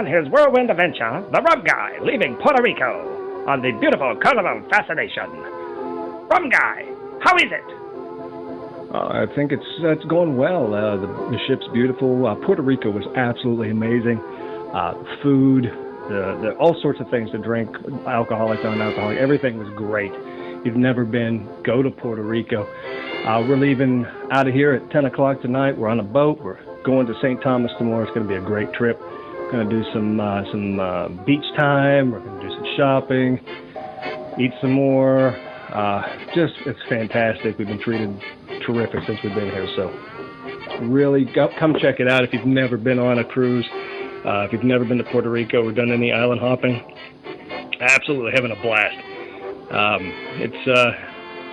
on his whirlwind adventure, the Rum Guy leaving Puerto Rico on the beautiful Carnival Fascination. Rum Guy, how is it? I think it's going well. The ship's beautiful. Puerto Rico was absolutely amazing. Food, the all sorts of things to drink, alcoholic, non-alcoholic, everything was great. If you've never been, go to Puerto Rico. We're leaving out of here at 10 o'clock tonight. We're on a boat. We're going to St. Thomas tomorrow. It's going to be a great trip. We're going to do some beach time. We're going to do some shopping, eat some more. It's fantastic. We've been treated terrific since we've been here. So really come check it out if you've never been on a cruise. If you've never been to Puerto Rico or done any island hopping, absolutely having a blast.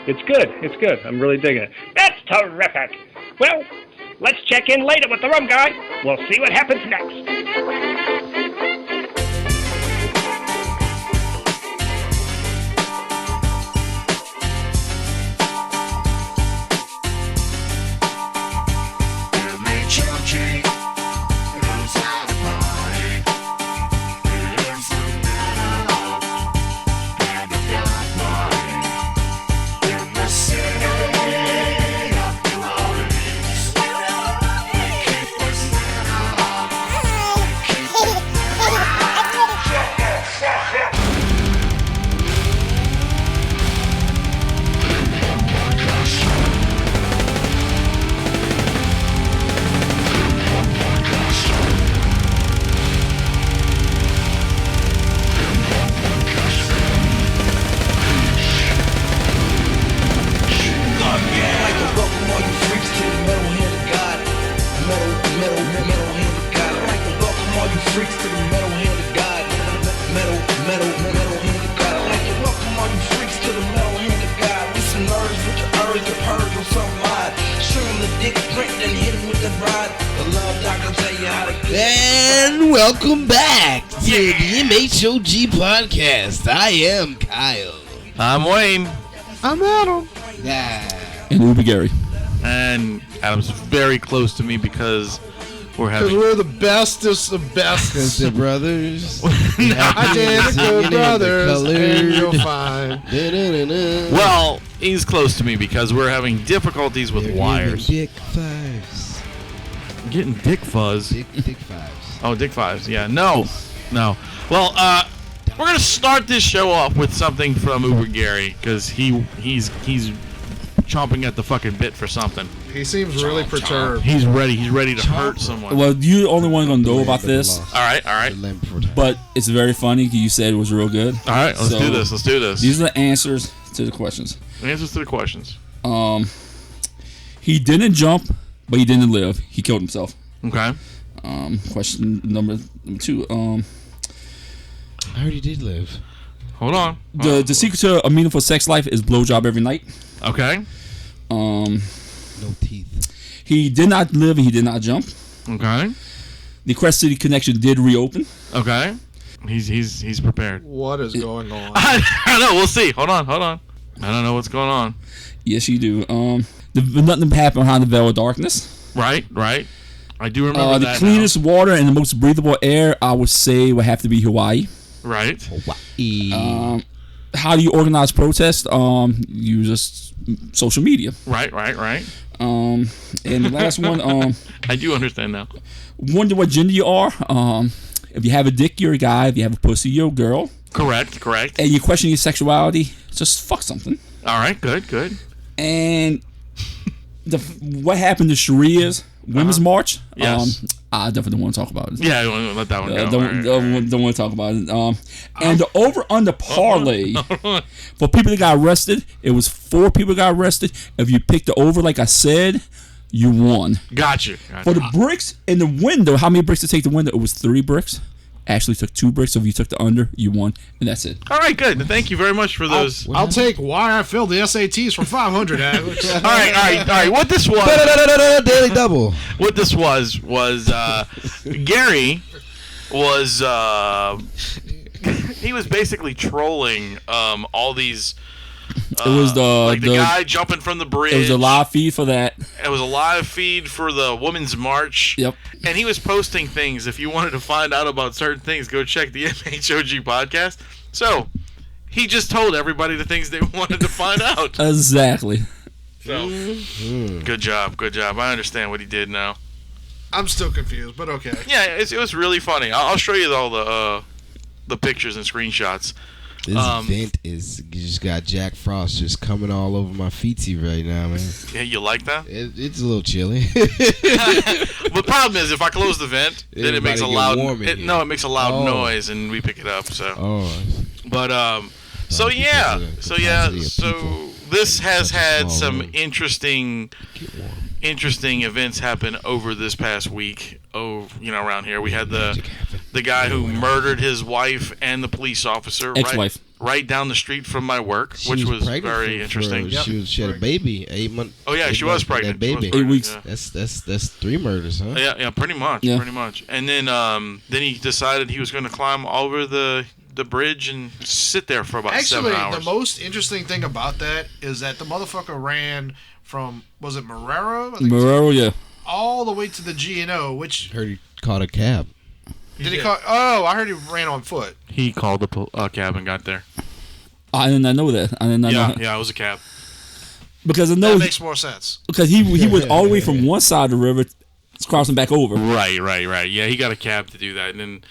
It's good. It's good. I'm really digging it. That's terrific. Well, let's check in later with the Rum Guy. We'll see what happens next. And welcome back to the MHOG podcast. I am Kyle. I'm Wayne. I'm Adam. And Uber Gary. And Adam's very close to me because we're the bestest of bestest. The brothers. Identical brothers. And you'll find. Well, he's close to me because we're having difficulties with wires. Dick fives. Getting dick fuzz. Dick fives. Oh, dick fives. Yeah. No. Well, we're gonna start this show off with something from Uber Gary because he's chomping at the fucking bit for something. He seems really perturbed. He's ready. He's ready to hurt someone. Well, you the only one gonna know about this. All right. But it's very funny. You said it was real good. All right, let's do this. These are the answers to the questions. Answers to the questions. He didn't jump, but he didn't live. He killed himself. Okay. Question number 2. I already did live. Hold on. The secret to a meaningful sex life is blowjob every night. Okay. No teeth. He did not live and he did not jump. Okay. The Crest City connection did reopen. Okay. He's prepared. What is going on? I don't know. We'll see. Hold on. I don't know what's going on. Yes, you do. Nothing happened behind the veil of darkness. Right. I do remember that. The cleanest water and the most breathable air, I would say, would have to be Hawaii. Right. Hawaii. How do you organize protests? You just social media. Right. And the last one. I do understand now. Wonder what gender you are. If you have a dick, you're a guy. If you have a pussy, you're a girl. Correct. And you question your sexuality, just fuck something. All right. Good. And what happened to Sharia's Women's March? Yes. I definitely don't want to talk about it. Yeah, I don't let that one go. Don't want to talk about it. And the over-under parlay for people that got arrested, it was 4 people got arrested. If you picked the over, like I said, you won. Got you. For the bricks in the window, how many bricks to take the window? It was 3 bricks. Actually took 2 bricks, so if you took the under, you won, and that's it. All right, good. Thank you very much for those. I'll take why I failed the SATs for 500, Alex. All right. What this was, Daily double. What this was Gary was he was basically trolling all these It was the guy jumping from the bridge. It was a live feed for that. It was a live feed for the Women's March. Yep. And he was posting things. If you wanted to find out about certain things, go check the MHOG podcast. So, he just told everybody the things they wanted to find out. Exactly. So, good job. I understand what he did now. I'm still confused, but okay. Yeah, it was really funny. I'll show you all the pictures and screenshots. This vent is just got Jack Frost just coming all over my feetie right now, man. Yeah, you like that? It's a little chilly. The problem is if I close the vent, then it makes a loud. It makes a loud noise, and we pick it up. So. But so this has had some interesting events happen over this past week. Around here we had the guy who murdered his wife and the police officer ex-wife right down the street from my work, which was very interesting. She had a baby, 8 months. Oh yeah, she was pregnant. Baby, 8 weeks. Yeah. That's 3 murders, huh? Yeah, pretty much. And then he decided he was going to climb over the bridge and sit there for about 7 hours. Actually, the most interesting thing about that is that the motherfucker ran from, was it Marrero? Marrero, yeah. All the way to the GNO, which... Heard he caught a cab. Did he call... Oh, I heard he ran on foot. He called the cab and got there. I did not know that. Yeah, it was a cab. Because that makes more sense. Because he went all the way from one side of the river, crossing back over. Right. Yeah, he got a cab to do that. And then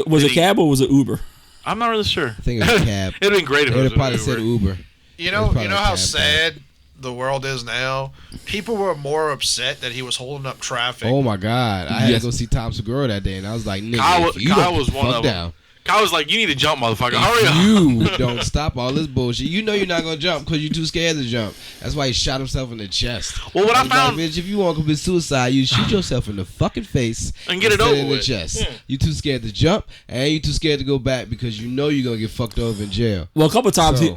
was it a cab or was it Uber? I'm not really sure. I think it was a cab. It'd been great if it was probably said Uber. You know how sad the world is now? People were more upset that he was holding up traffic. Oh my God. I had to go see Tom Segura that day, and I was like, nigga, Kyle was one of them. Kyle was like, you need to jump, motherfucker. Hurry up. You don't stop all this bullshit. You know you're not going to jump because you're too scared to jump. That's why he shot himself in the chest. Well, what I found... Like, bitch, if you want to commit suicide, you shoot yourself in the fucking face and get it over in the chest. Yeah. You too scared to jump, and you too scared to go back because you know you're going to get fucked over in jail. Well, a couple times he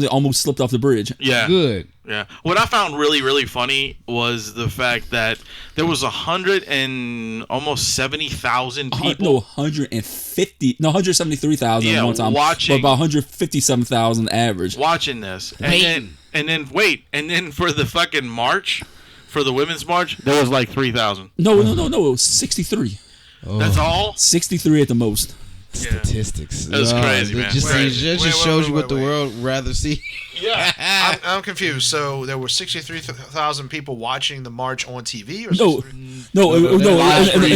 almost slipped off the bridge. Yeah. Good. Yeah. What I found really, really funny was the fact that there was 170,000 people. 173,000 one time. Watching. But about 157,000 average. Watching this. And then for the fucking march, for the women's march, there was like 3,000. No. It was 63. Oh. That's all? 63 at the most. Statistics. That's crazy, man. It just shows you what the world would rather see. Yeah. I'm confused. So there were 63,000 people watching the march on TV? Or in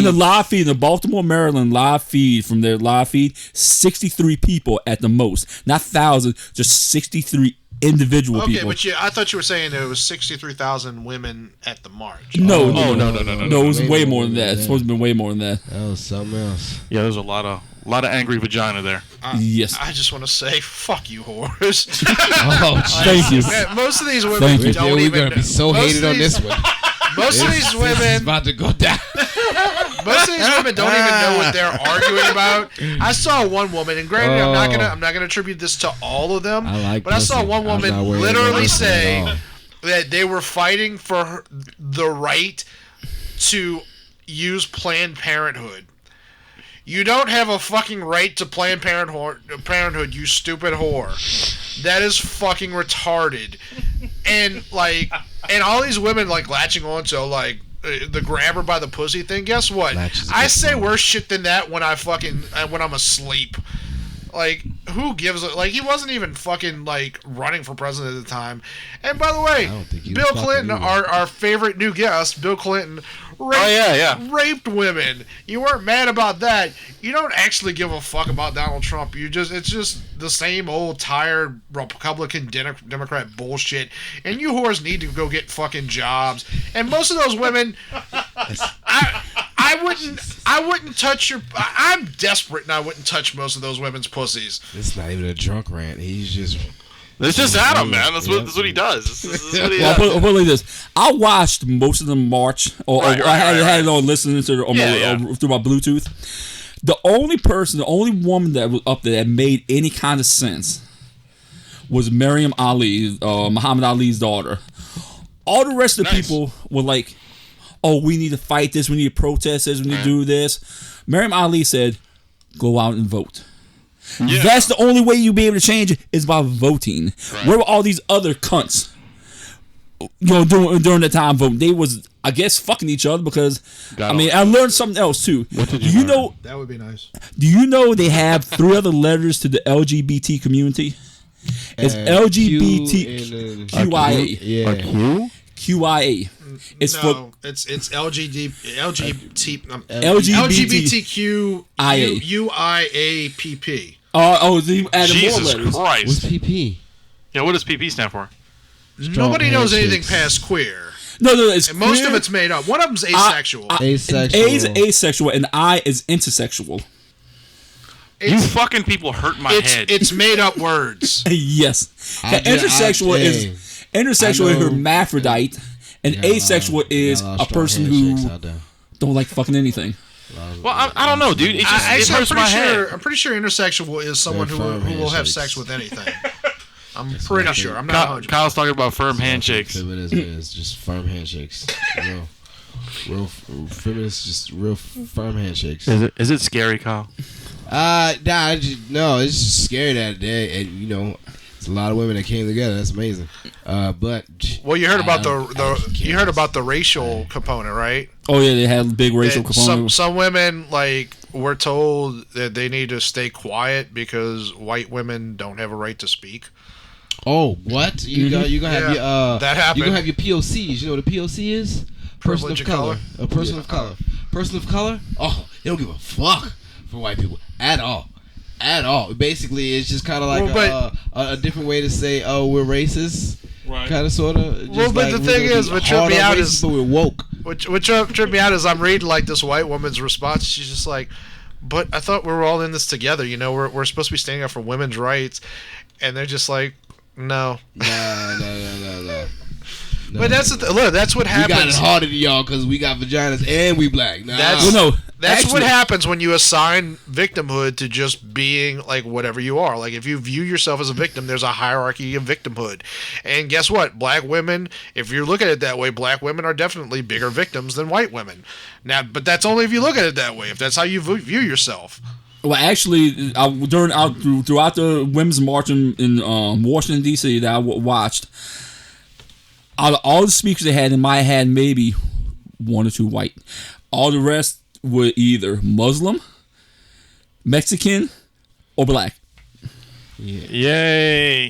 the live feed, the Baltimore, Maryland live feed, from their live feed, 63 people at the most. Not 1,000, just 63 individual people. Okay, but I thought you were saying there was 63,000 women at the march. No, it was way more than that. It's supposed to have been way more than that. That was something else. Yeah, there's a lot of angry vagina there. Yes. I just want to say, fuck you, whores. Thank you. Most of these women don't even... We're going to be so hated on this one. Most of these women... This is about to go down. Most of these women don't even know what they're arguing about. I saw one woman, and granted, I'm not gonna attribute this to all of them, I saw one woman literally say that they were fighting for the right to use Planned Parenthood. You don't have a fucking right to Planned Parenthood, you stupid whore. That is fucking retarded. And all these women latching on to the grabber by the pussy thing. Guess what? I say worse shit than that when I'm asleep. Who gives a... he wasn't even fucking, running for president at the time. And by the way, Bill Clinton, our favorite new guest, Bill Clinton, raped women. You weren't mad about that. You don't actually give a fuck about Donald Trump. It's just the same old tired Republican Democrat bullshit. And you whores need to go get fucking jobs. And most of those women, I wouldn't touch your... I'm desperate and I wouldn't touch most of those women's pussies. It's not even a drunk rant. He's just... It's just Adam, man. That's what he does. This is what he does. I'll put it like this. I watched most of the march, I had it on listening to through my Bluetooth. The only woman that was up there that made any kind of sense was Maryam Ali, Muhammad Ali's daughter. All the rest of the people were like, "Oh, we need to fight this. We need to protest this. We need to do this." Maryam Ali said, "Go out and vote." Yeah. That's the only way you'll be able to change it is by voting. Right. Where were all these other cunts? During the time voting, they was, I guess, fucking each other because I learned something else too. What did you know? That would be nice. Do you know they have 3 other letters to the LGBT community? It's LGBTQIA. Yeah. QIA. It's LGBTQ UIAPP. They added Jesus more letters. Christ. What's PP? Yeah, what does PP stand for? Nobody knows anything past queer. No, it's and most of it's made up. One of them's asexual. Asexual. A is asexual, and I is intersexual. You fucking people hurt my head. It's made up words. Yes. Intersexual is hermaphrodite, and asexual is a person who don't like fucking anything. Well, I don't know, dude. It hurts my head. I'm pretty sure intersexual is someone who will have sex with anything. I'm pretty sure. I'm not 100%. Kyle's talking about firm handshakes. Feminism is just firm handshakes. Real feminists, just real firm handshakes. Is it scary, Kyle? No, it's just scary that day, and it's a lot of women that came together. That's amazing. But you heard about the racial component, right? Oh yeah, they had big racial component. Some women were told that they need to stay quiet because white women don't have a right to speak. Oh, what? You gonna have your that happened. You gonna have your POCs. You know what a POC is? Person of color. A person of color. Person of color. Oh, they don't give a fuck for white people at all. At all. Basically, it's just kind of like a different way to say, "Oh, we're racist." Right. Kind of, sort of. Well, but the thing is, what tripped me out is, but we're woke. What tripped me out is, I'm reading this white woman's response. She's just like, "But I thought we were all in this together. We're supposed to be standing up for women's rights," and they're just like, "No." No. But that's what happens. We got it harder than y'all because we got vaginas and we black. That's what happens when you assign victimhood to just being whatever you are. If you view yourself as a victim, there's a hierarchy of victimhood. And guess what? Black women, if you look at it that way, black women are definitely bigger victims than white women. Now, but that's only if you look at it that way. If that's how you view yourself. Well, actually, throughout the Women's March in Washington D.C. that I watched. Out of all the speakers they had, I had maybe 1 or 2 white. All the rest were either Muslim, Mexican, or black. Yeah.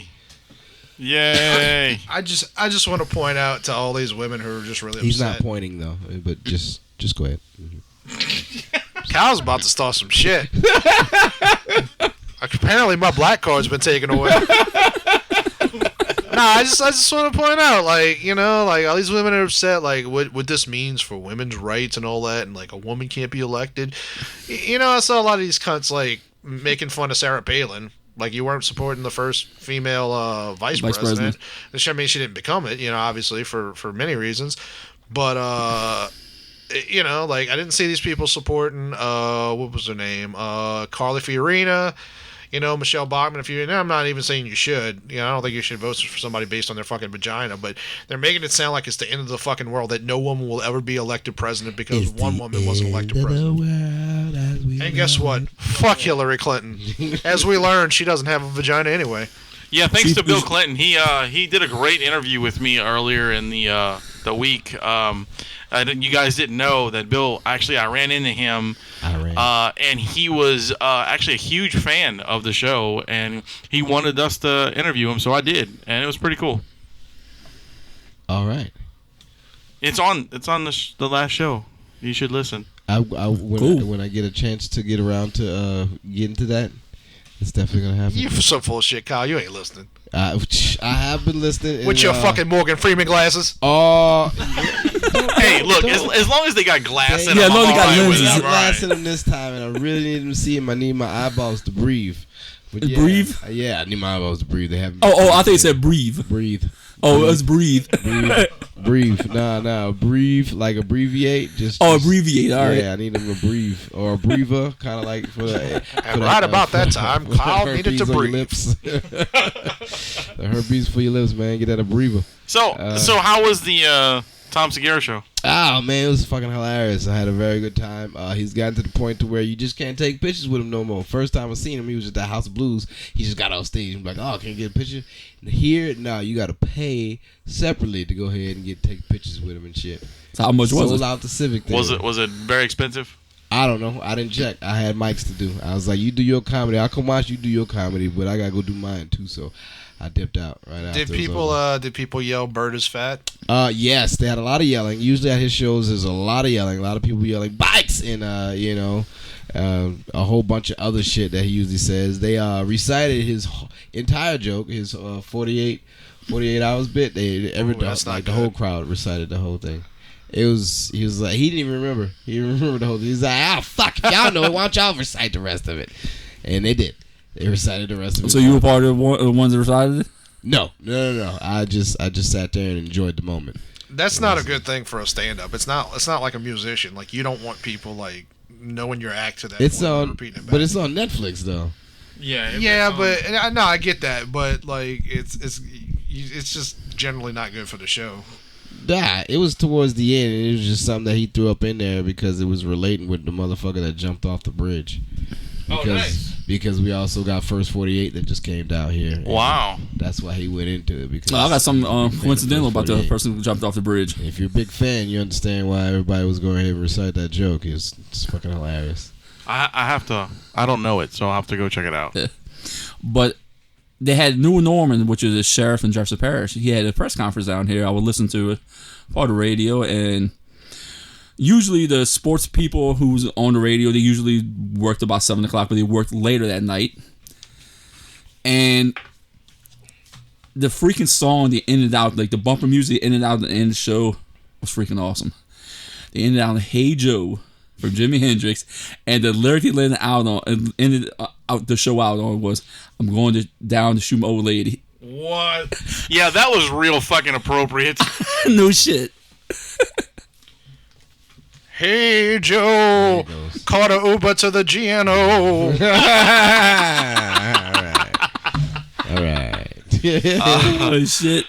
Yay! I just want to point out to all these women who are just really upset. He's not pointing though, but just go ahead. Kyle's about to start some shit. Apparently, my black card's been taken away. I just want to point out, all these women are upset, what this means for women's rights and all that, and a woman can't be elected. I saw a lot of these cunts making fun of Sarah Palin, you weren't supporting the first female vice president. I mean, she didn't become it, obviously for many reasons, but I didn't see these people supporting what was her name, Carly Fiorina. Michelle Bachmann, I'm not even saying you should. I don't think you should vote for somebody based on their fucking vagina, but they're making it sound like it's the end of the fucking world, that no woman will ever be elected president because one woman wasn't elected president. And guess what? Fuck Hillary Clinton. As we learned, she doesn't have a vagina anyway. Yeah, thanks to Bill Clinton. He did a great interview with me earlier in the week. You guys didn't know that Bill, actually, I ran into him, and he was actually a huge fan of the show, and he wanted us to interview him, so I did, and it was pretty cool. All right. It's on the last show. You should listen. When I get a chance to get around to get into that, it's definitely going to happen. You're so full of shit, Kyle. You ain't listening. I have been listening. With your fucking Morgan Freeman glasses. Hey, look, as long as they got glass in them. Yeah, as long as they got lenses. I got glass in them this time, and I really need them to see them. I need my eyeballs to breathe. Breathe? Yeah, I need my eyeballs to breathe. They have. I think you said breathe. Breathe. Oh, it's breathe. Breathe. No. Breathe, abbreviate. Abbreviate. All right. Yeah, I need them to breathe. Or a breather, kind of for the. And right about that time, Kyle needed to breathe. Lips. The herpes for your lips, man. Get that a breather. So how was the Tom Segura show? Oh man, it was fucking hilarious. I had a very good time. He's gotten to the point to where you just can't take pictures with him no more. First time I seen him, he was at the House of Blues. He just got off stage and be like, "Oh, can you get a picture?" And here, no, you got to pay separately to go ahead and take pictures with him and shit. So how much was it? Sold out the Civic thing. Was it very expensive? I don't know. I didn't check. I had mics to do. I was like, "You do your comedy. I'll come watch you do your comedy, but I gotta go do mine too." So I dipped out right after. Did people yell "Bird is fat"? Yes, they had a lot of yelling. Usually at his shows, there's a lot of yelling. A lot of people yelling bikes and a whole bunch of other shit that he usually says. They recited his entire joke, his 48 hours bit. The whole crowd recited the whole thing. He was like, he didn't even remember. He remembered the whole thing. He's like, fuck, y'all know it. Why don't y'all recite the rest of it? And they did. They recited the rest of it. So you were part of the ones that recited it? No. I just sat there and enjoyed the moment. That's not a good thing for a stand-up. It's not like a musician. Like, you don't want people like knowing your act to that. It's point on, and repeating it back. but it's on Netflix though. Yeah, but no, I get that. But like, it's just generally not good for the show. Nah, it was towards the end. It was just something that he threw up in there because it was relating with the motherfucker that jumped off the bridge. Nice. Because we also got First 48 that just came down here. Wow. That's why he went into it. Because I got some coincidental about the person who jumped off the bridge. If you're a big fan, you understand why everybody was going ahead and recite that joke. It's fucking hilarious. I don't know it, so I'll have to go check it out. But they had New Norman, which is a sheriff in Jefferson Parish. He had a press conference down here. I would listen to it on the radio, and usually the sports people who's on the radio, they usually worked about 7 o'clock, but they worked later that night. And the freaking song they ended out, like the bumper music they ended out at the end of the show was freaking awesome. They ended out on Hey Joe from Jimi Hendrix, and the lyric they ended out the show out on was, "I'm going down to shoot my old lady." What? Yeah, that was real fucking appropriate. No shit. Hey Joe, caught a Uber to the GNO. All right. Oh shit.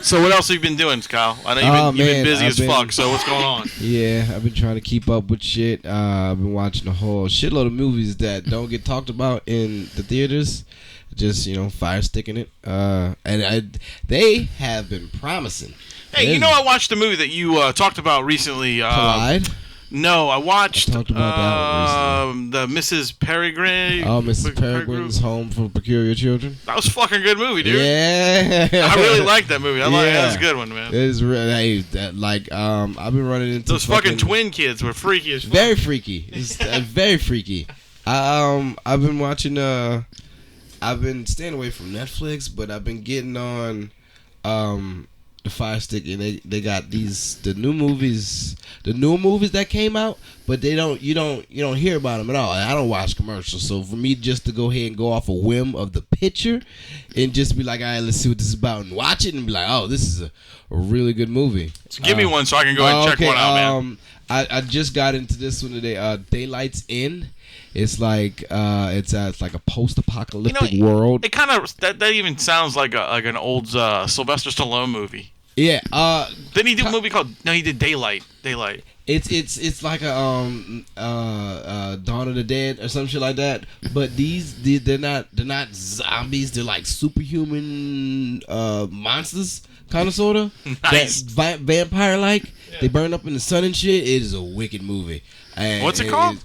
So what else have you been doing, Kyle? I know you've been busy as fuck. So what's going on? Yeah, I've been trying to keep up with shit. I've been watching a whole shitload of movies that don't get talked about in the theaters. Just fire sticking it. And they have been promising. Hey, I watched a movie that you talked about recently. Collide? No, I watched talked about that one the Mrs. Peregrine. Oh, Mrs. Peregrine's Home for Peculiar Children. That was a fucking good movie, dude. Yeah, I really liked that movie. That was a good one, man. It is really I've been running into those fucking twin kids were freaky as fuck. Very freaky. It's very freaky. I've been watching. I've been staying away from Netflix, but I've been getting on the Fire Stick, and they got the new movies that came out, but you don't hear about them at all. I don't watch commercials, so for me just to go ahead and go off a whim of the picture and just be like, all right, let's see what this is about, and watch it and be like, oh, this is a really good movie. So give me one so I can go and check one out, man. I just got into this one today. Daylight's In. It's like it's like a post-apocalyptic world. It kind of that even sounds like an old Sylvester Stallone movie. Yeah. Didn't he do a movie called? No, he did Daylight. It's like a Dawn of the Dead or some shit like that. But they're not zombies. They're like superhuman monsters, kind of sorta. Nice. Vampire like. Yeah. They burn up in the sun and shit. It is a wicked movie. And what's it called?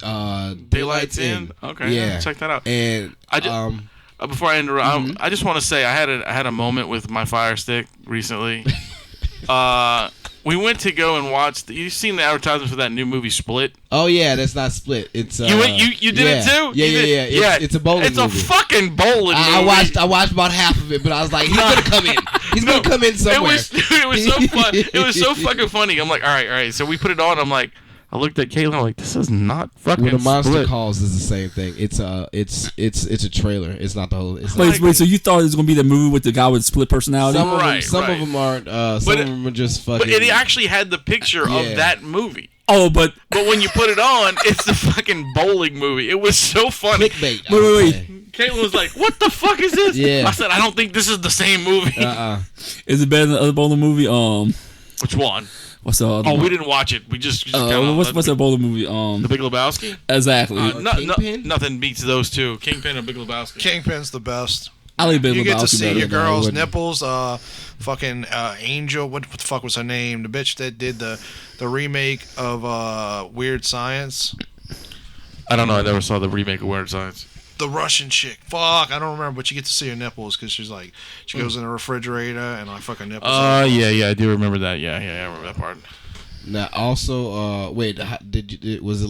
Daylight's In. Okay, yeah, check that out. And I just, before I interrupt, I just want to say I had a moment with my Fire Stick recently. We went to go and watch. You've seen the advertisement for that new movie Split? Oh yeah, that's not Split. It's you did it too. Yeah. It's a bowling movie. It's a fucking bowling movie. I watched about half of it, but I was like, he's gonna come in. He's gonna come in somewhere. It was so fun. It was so fucking funny. I'm like, all right. So we put it on. I'm like, I looked at Caitlin. I'm like, this is not fucking. When the Monster Split. Calls is the same thing. It's a trailer. It's not the whole. Wait. So you thought it was gonna be the movie with the guy with split personality? Some of them aren't. Some of them are just fucking. But it actually had the picture of that movie. Oh, but when you put it on, it's the fucking bowling movie. It was so funny. Clickbait. Wait. Caitlin was like, "What the fuck is this?" Yeah. I said, "I don't think this is the same movie." Is it better than the other bowling movie? Which one? What's the other Oh, one? we didn't watch it. We just what's that Boulder movie? The Big Lebowski? Exactly. Nothing beats those two. Kingpin or Big Lebowski? Kingpin's the best. I like Big Lebowski. You get to see better. your girl's nipples. Fucking Angel. What the fuck was her name? The bitch that did the remake of Weird Science. I don't know. I never saw the remake of Weird Science. The Russian chick. Fuck, I don't remember, but you get to see her nipples because she goes in the refrigerator and I fucking nipples. Yeah, I do remember that. Yeah, I remember that part. Now, also, wait, was it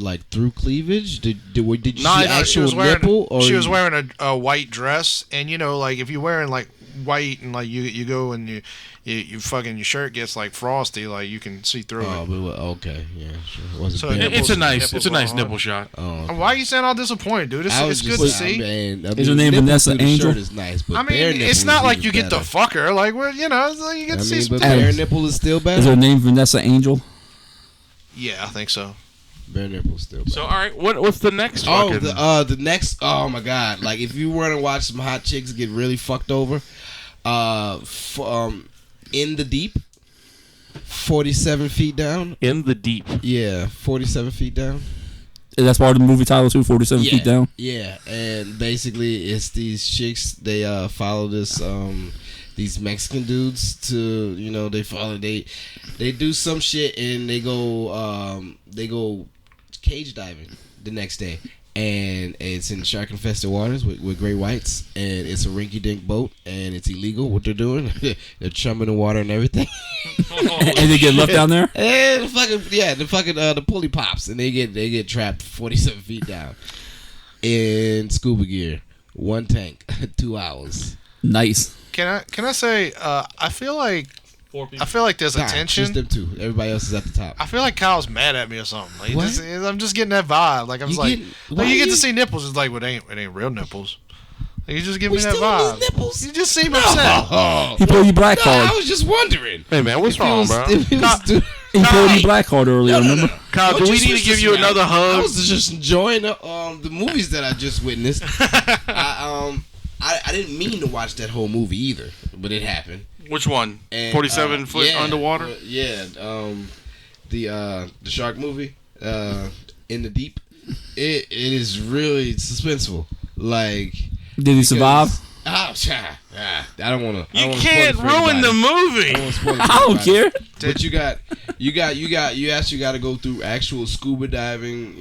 like through cleavage? Did you see actual nipple? Or she was wearing a white dress, and like if you're wearing like white and like you go and you fucking your shirt gets like frosty, like you can see through it. Okay, yeah, sure. It's a nice nipple shot. Why are you saying all disappointed, dude? It's good to see. Is her name Vanessa Angel? Is nice, but it's not like you get to fuck her. Like, well, you get to see some. But bare nipple is still better. Is her name Vanessa Angel? Yeah, I think so. Bare nipple still better. So, all right, what's the next? The next. Oh my god! Like, if you want to watch some hot chicks get really fucked over, In the Deep, 47 feet down. In the Deep. Yeah, 47 feet down. That's part of the movie title too. 47 feet down. Yeah, and basically it's these chicks. They follow this these Mexican dudes to they do some shit and they go cage diving the next day. And it's in shark-infested waters with great whites, and it's a rinky-dink boat, and it's illegal what they're doing. They're chumming the water and everything. And they get left down there. And the pulley pops, and they get trapped 47 feet down in scuba gear, one tank, 2 hours. Nice. Can I say? I feel like there's a tension. Just them two. Everybody else is at the top. I feel like Kyle's mad at me or something. Like, I'm just getting that vibe. Like you get to see nipples. It's like, well, it ain't real nipples. Like, you just give me that vibe. Nipples? You just seem upset. He pulled you black card. I was just wondering. Hey man, what's wrong, bro? He pulled you black card earlier. Remember? Kyle, do we need to give you another hug? I was just enjoying the movies that I just witnessed. I didn't mean to watch that whole movie either, but it happened. Which one? 47 foot underwater? The shark movie, In the Deep. It is really suspenseful. Like, did he survive? I don't want to. You can't ruin the movie. I don't care. But you got to go through actual scuba diving.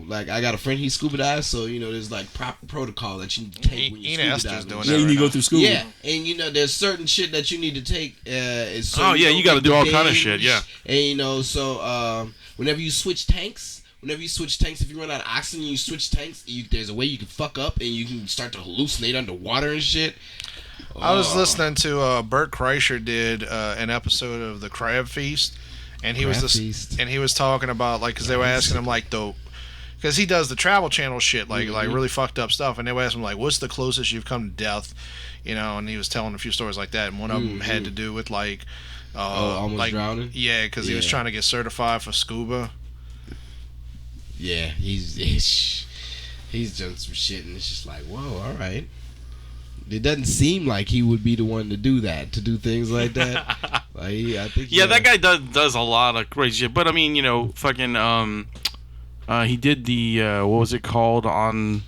Like I got a friend, he scuba dives, so there's like proper protocol that you need to take when you scuba diving. Yeah, you need to go through scuba. Yeah, and there's certain shit that you need to take. You got to do all kind of shit. Yeah, and so whenever you switch tanks. If you run out of oxygen, you switch tanks. There's a way you can fuck up, and you can start to hallucinate underwater and shit. I was listening to Bert Kreischer did an episode of the Crab Feast, and he was talking about because they were asking him because he does the Travel Channel shit like really fucked up stuff, and they were asking him what's the closest you've come to death, and he was telling a few stories like that, and one of them had to do with almost drowning. Yeah, because he was trying to get certified for scuba. Yeah, he's done some shit, and it's just like, whoa, all right. It doesn't seem like he would be the one to do things like that. I think. Yeah, that guy does a lot of crazy shit. But I mean, fucking he did the what was it called on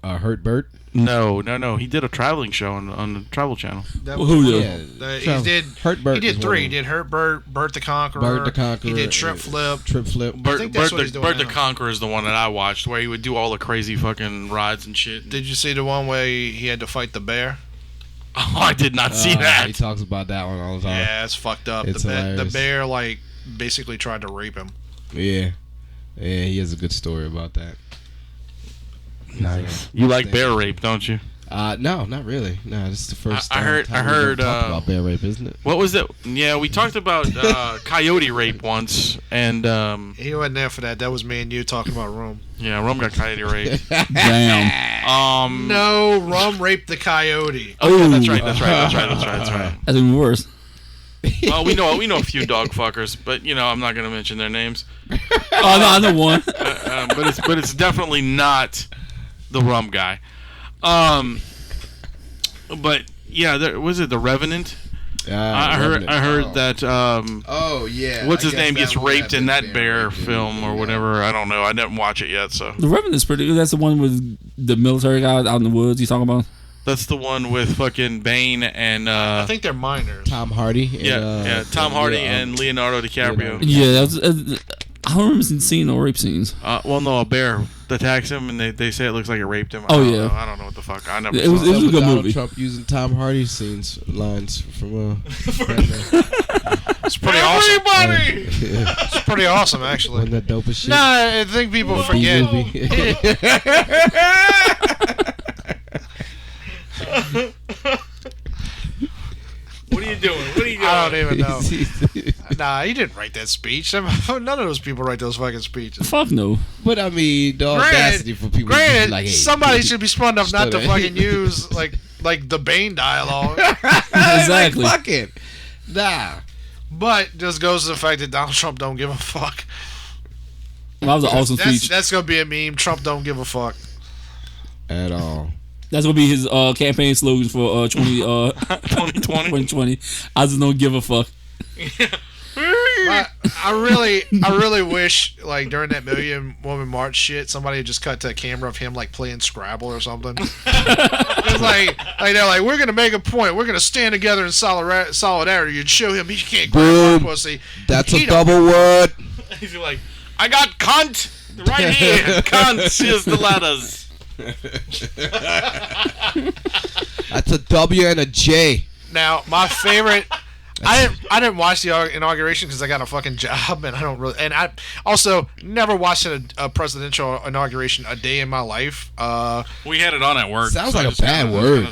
Hurt Bert? No. He did a traveling show on the Travel Channel. Who did? He did Hurt Bert. He did 3. He did Hurt Bert, Bert the Conqueror. He did Trip Flip. Bert the Conqueror is the one that I watched, where he would do all the crazy fucking rides and shit. Did you see the one where he had to fight the bear? Oh, I did not see that. He talks about that one all the time. Yeah, it's fucked up. The bear basically tried to rape him. Yeah, he has a good story about that. Nice. You like bear rape, don't you? No, not really. No, this is the first time I heard talk about bear rape, isn't it? What was it? Yeah, we talked about coyote rape once, and he wasn't there for that. That was me and you talking about Rum. Yeah, Rum got coyote raped. Damn. No, Rum raped the coyote. Oh, yeah, that's right. That's even worse. Well, we know a few dog fuckers, but I'm not gonna mention their names. Oh no, I know one. But it's definitely not the Rum guy. But yeah, was it The Revenant? I heard that. Oh yeah. What's his name gets raped in that bear film or whatever? I don't know. I didn't watch it yet. So The Revenant's pretty good. That's the one with the military guy out in the woods. You talking about? that's the one with fucking Bane and. I think they're minors. Tom Hardy. Yeah, Tom Hardy and Leonardo DiCaprio. Yeah, I don't remember seeing no rape scenes. Well, no, a bear attacks him, and they say it looks like it raped him. Oh, yeah. I don't know what the fuck. I never. It was a good Donald movie. Trump using Tom Hardy lines from. It's pretty awesome. Everybody! It's pretty awesome, actually. One of the dopest shit. No, I think people forget. What are you doing? I don't even know. Nah, he didn't write that speech. None of those people write those fucking speeches. Fuck no. But I mean, the audacity for people to be like, hey, somebody should be smart enough not to fucking use like the Bane dialogue. Exactly. Like, fuck it. Nah. But just goes to the fact that Donald Trump don't give a fuck. That was an awesome speech. That's gonna be a meme. Trump don't give a fuck At all. That's gonna be his campaign slogan for 2020. I just don't give a fuck. I really wish like during that Million Woman March shit, somebody had just cut to a camera of him like playing Scrabble or something. It's like they're like, we're gonna make a point. We're gonna stand together in solidarity and show him he can't grab my pussy. That's a double word. He's like, I got cunt right here. Cunt is the letters. That's a W and a J. Now, my favorite. I didn't watch the inauguration because I got a fucking job and I don't really. And I also never watched a presidential inauguration a day in my life. We had it on at work. Sounds like a bad word.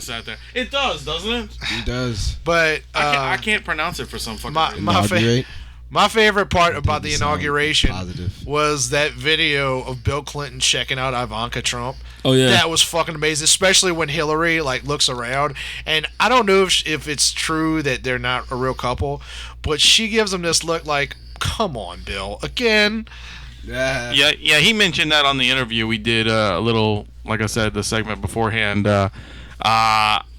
It does, doesn't it? It does. But I can't pronounce it for some fucking reason. My favorite part about the inauguration was that video of Bill Clinton checking out Ivanka Trump. Oh yeah, that was fucking amazing, especially when Hillary like looks around. And I don't know if it's true that they're not a real couple, but she gives him this look like, "Come on, Bill, again." Yeah. He mentioned that on the interview we did a little, like I said, the segment beforehand.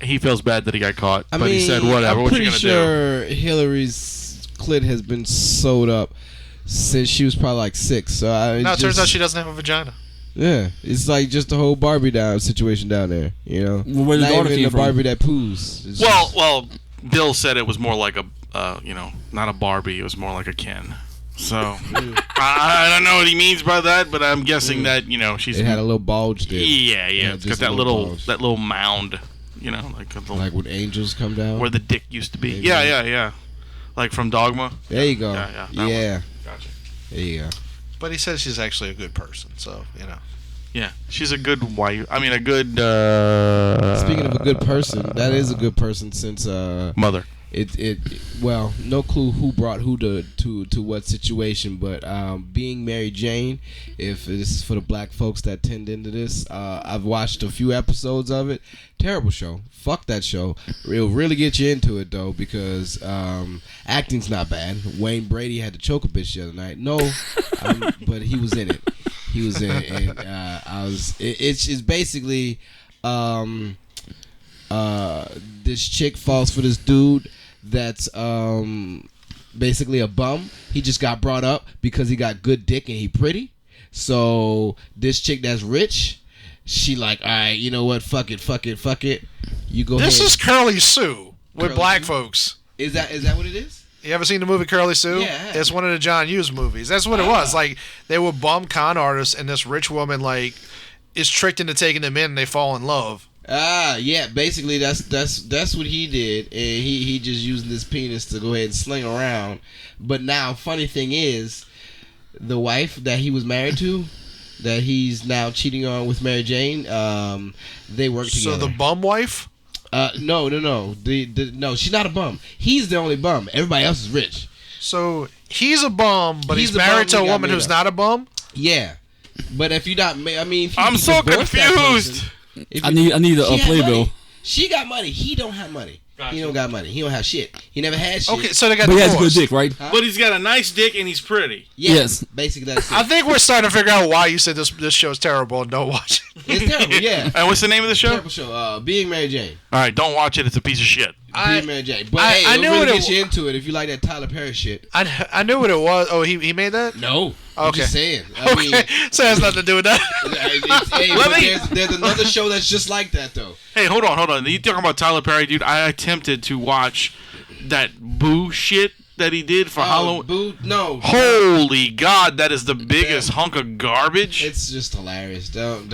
He feels bad that he got caught, but he said whatever. I'm what you pretty gonna sure Hillary's clit has been sewed up since she was probably like 6. So it turns out she doesn't have a vagina. Yeah, it's like just the whole Barbie situation down there, you know. Well, where the Not daughter even came the from. Barbie that poos. It's Well, Bill said it was more like a, not a Barbie. It was more like a Ken. So I don't know what he means by that, but I'm guessing that she's. It had a little bulge there. Yeah. It's got that little mound, like when angels come down. Where the dick used to be. Yeah. Like from Dogma. There you go. Yeah. Gotcha. There you go. But he says she's actually a good person, so Yeah, she's a good wife. I mean, a good. Speaking of a good person, that is a good person since mother. Well, no clue who brought who to what situation, but being Mary Jane, if this is for the black folks that tend into this, I've watched a few episodes of it. Terrible show. Fuck that show. It'll really get you into it though, because acting's not bad. Wayne Brady had to choke a bitch the other night. No, but he was in it. He was in it, and It's basically this chick falls for this dude that's basically a bum. He just got brought up because he got good dick and he pretty. So this chick that's rich, she like, all right, you know what? Fuck it. You go. This ahead. is Curly Sue with Curly black Sue? folks. Is that what it is? You ever seen the movie Curly Sue? Yeah. It's one of the John Hughes movies. That's what it was. Like, they were bum con artists, and this rich woman like is tricked into taking them in, and they fall in love. Yeah. Basically, that's what he did, and he just using this penis to go ahead and sling around. But now, funny thing is, the wife that he was married to, that he's now cheating on with Mary Jane, they work together. So the bum wife? No. No, she's not a bum. He's the only bum. Everybody else is rich. So he's a bum, but he's married to a woman who's not a bum? Yeah. But if you're not, I'm so confused. I need a playbill. She got money. He don't have money. Gotcha. He don't got money. He don't have shit. He never had shit. Okay, so they got But divorced. he has good dick, right? But he's got a nice dick and he's pretty. Yeah, yes. Basically, that's it. I think we're starting to figure out why you said this show's terrible and don't watch it. It's terrible, yeah. And what's the name of the show? Terrible show. Being Mary Jane. All right, don't watch it. It's a piece of shit. Mary J. But I knew really get you into it if you like that Tyler Perry shit. I knew what it was. Oh, he made that? No. Okay. I'm just saying. I mean, so it has nothing to do with that. There's another show that's just like that though. Hey, hold on. You talking about Tyler Perry, dude? I attempted to watch that Boo shit that he did for Halloween. Boo? No. Holy God, that is the biggest hunk of garbage. It's just hilarious. Don't.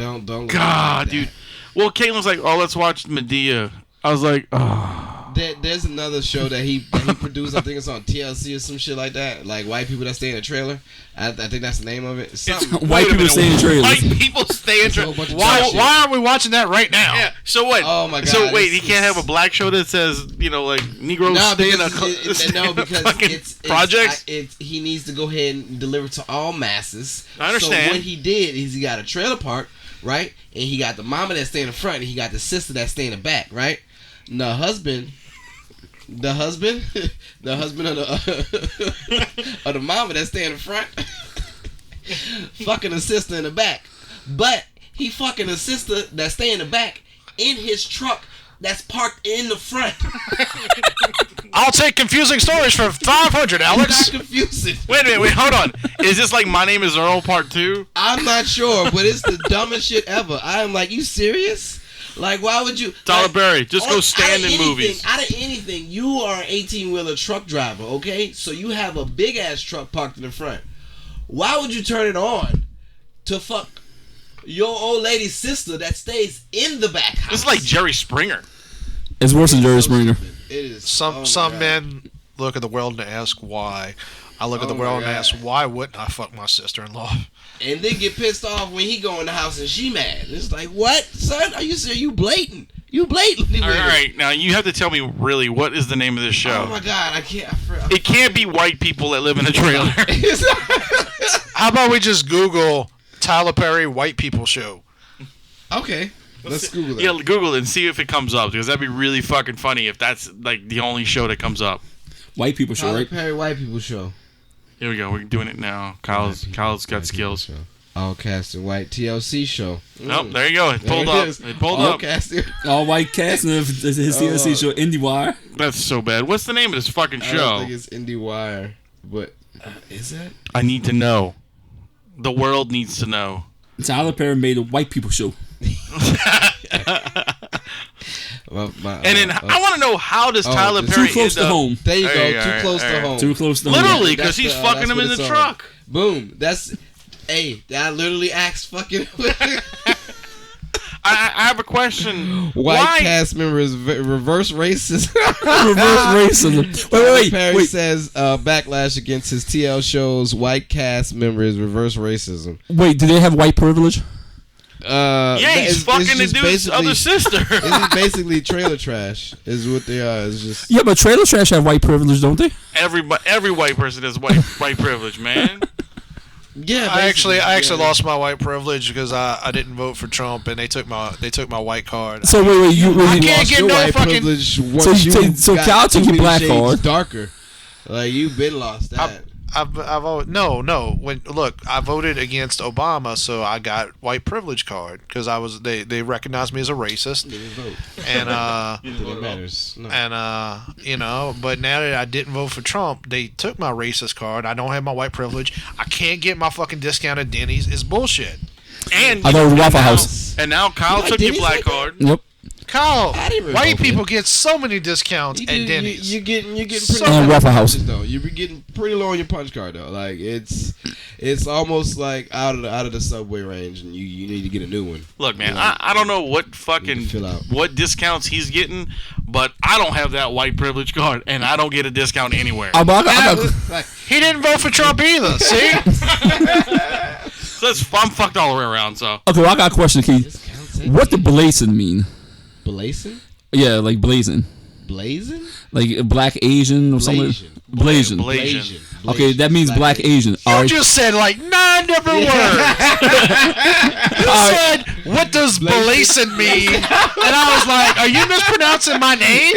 God, dude. Well, Caitlin was like, "Oh, let's watch Medea." I was like, "Oh." There's another show that he produced. I think it's on TLC or some shit like that. Like white people that stay in a trailer. I think that's the name of it. White people stay in trailers. White people stay in trailers. Why aren't we watching that right now? Yeah. So what? Oh my God. So wait, he can't have a black show that says like Negroes stay in a because project. He needs to go ahead and deliver to all masses. I understand. So what he did is he got a trailer park, right? And he got the mama that stay in the front, and he got the sister that stay in the back, right? And the husband of the of the mama that stay in the front, fucking a sister in the back, but he fucking a sister that stay in the back in his truck that's parked in the front. I'll take confusing stories for 500, Alex. It's not confusing. Wait a minute, hold on. Is this like My Name is Earl Part 2? I'm not sure, but it's the dumbest shit ever. I am like, you serious? Like, why would you? Tyler Perry, just go stand in movies. Out of anything, you are an 18-wheeler truck driver, okay? So you have a big-ass truck parked in the front. Why would you turn it on to fuck your old lady's sister that stays in the back house? This is like Jerry Springer. It's worse than Jerry Springer. It is. Some men look at the world and ask why. I look at the world and ask, why wouldn't I fuck my sister-in-law? And then get pissed off when he go in the house and she mad. It's like, what, son? Are you serious? You blatant. You blatantly. All right, now you have to tell me really what is the name of this show. Oh my God, I can't. It can't be white people that live in a trailer. How about we just Google Tyler Perry white people show? Okay. Let's Google it. Yeah, Google it and see if it comes up, because that'd be really fucking funny if that's like the only show that comes up. White people show, right? Tyler Perry white people show. Here we go. We're doing it now. Kyle's got skills. All casted white TLC show. Nope, there you go. It pulled up. It pulled up. Casted. All white casting of his TLC show, IndieWire. That's so bad. What's the name of this fucking show? I don't think it's IndieWire, but is that? I need to know. The world needs to know. Tyler Perry made a white people show. And then I want to know, how does Tyler Perry too close to home? There you go. Too close to home. Too close to home. Literally, because he's fucking him in the truck. Boom. That's. Hey, I literally asked fucking. I have a question. White cast members reverse racism. Reverse racism. Wait. Perry says backlash against his TL shows. White cast members reverse racism. Wait, do they have white privilege? Yeah, he's fucking the dude's other sister. It's basically trailer trash. Is what they are. It's just but trailer trash have white privilege, don't they? Every white person has white privilege, man. Yeah, I actually lost my white privilege because I didn't vote for Trump and they took my white card. So wait, I can't get no white fucking privilege. So Cal took your black card. Darker, like you've been lost that. I voted against Obama, so I got white privilege card because they recognized me as a racist. And matters. No. And but now that I didn't vote for Trump, they took my racist card. I don't have my white privilege. I can't get my fucking discount at Denny's. It's bullshit. And I thought it was Waffle House. And now Kyle took your black card. Yep. Kyle, white people get so many discounts at Denny's. You're getting pretty and Waffle House though. You're getting pretty low on your punch card though. Like it's almost like out of the subway range, and you need to get a new one. Look, man, I don't know what what discounts he's getting, but I don't have that white privilege card, and I don't get a discount anywhere. He didn't vote for Trump either. See, so I'm fucked all the way around. So okay, well, I got a question, Keith. What does blazing mean? Blazing? Yeah, like blazing. Blazing? Like black Asian or something? Blazing. Okay, that means black Asian. You just said like 9 different words. You said, what does blazing mean? And I was like, are you mispronouncing my name?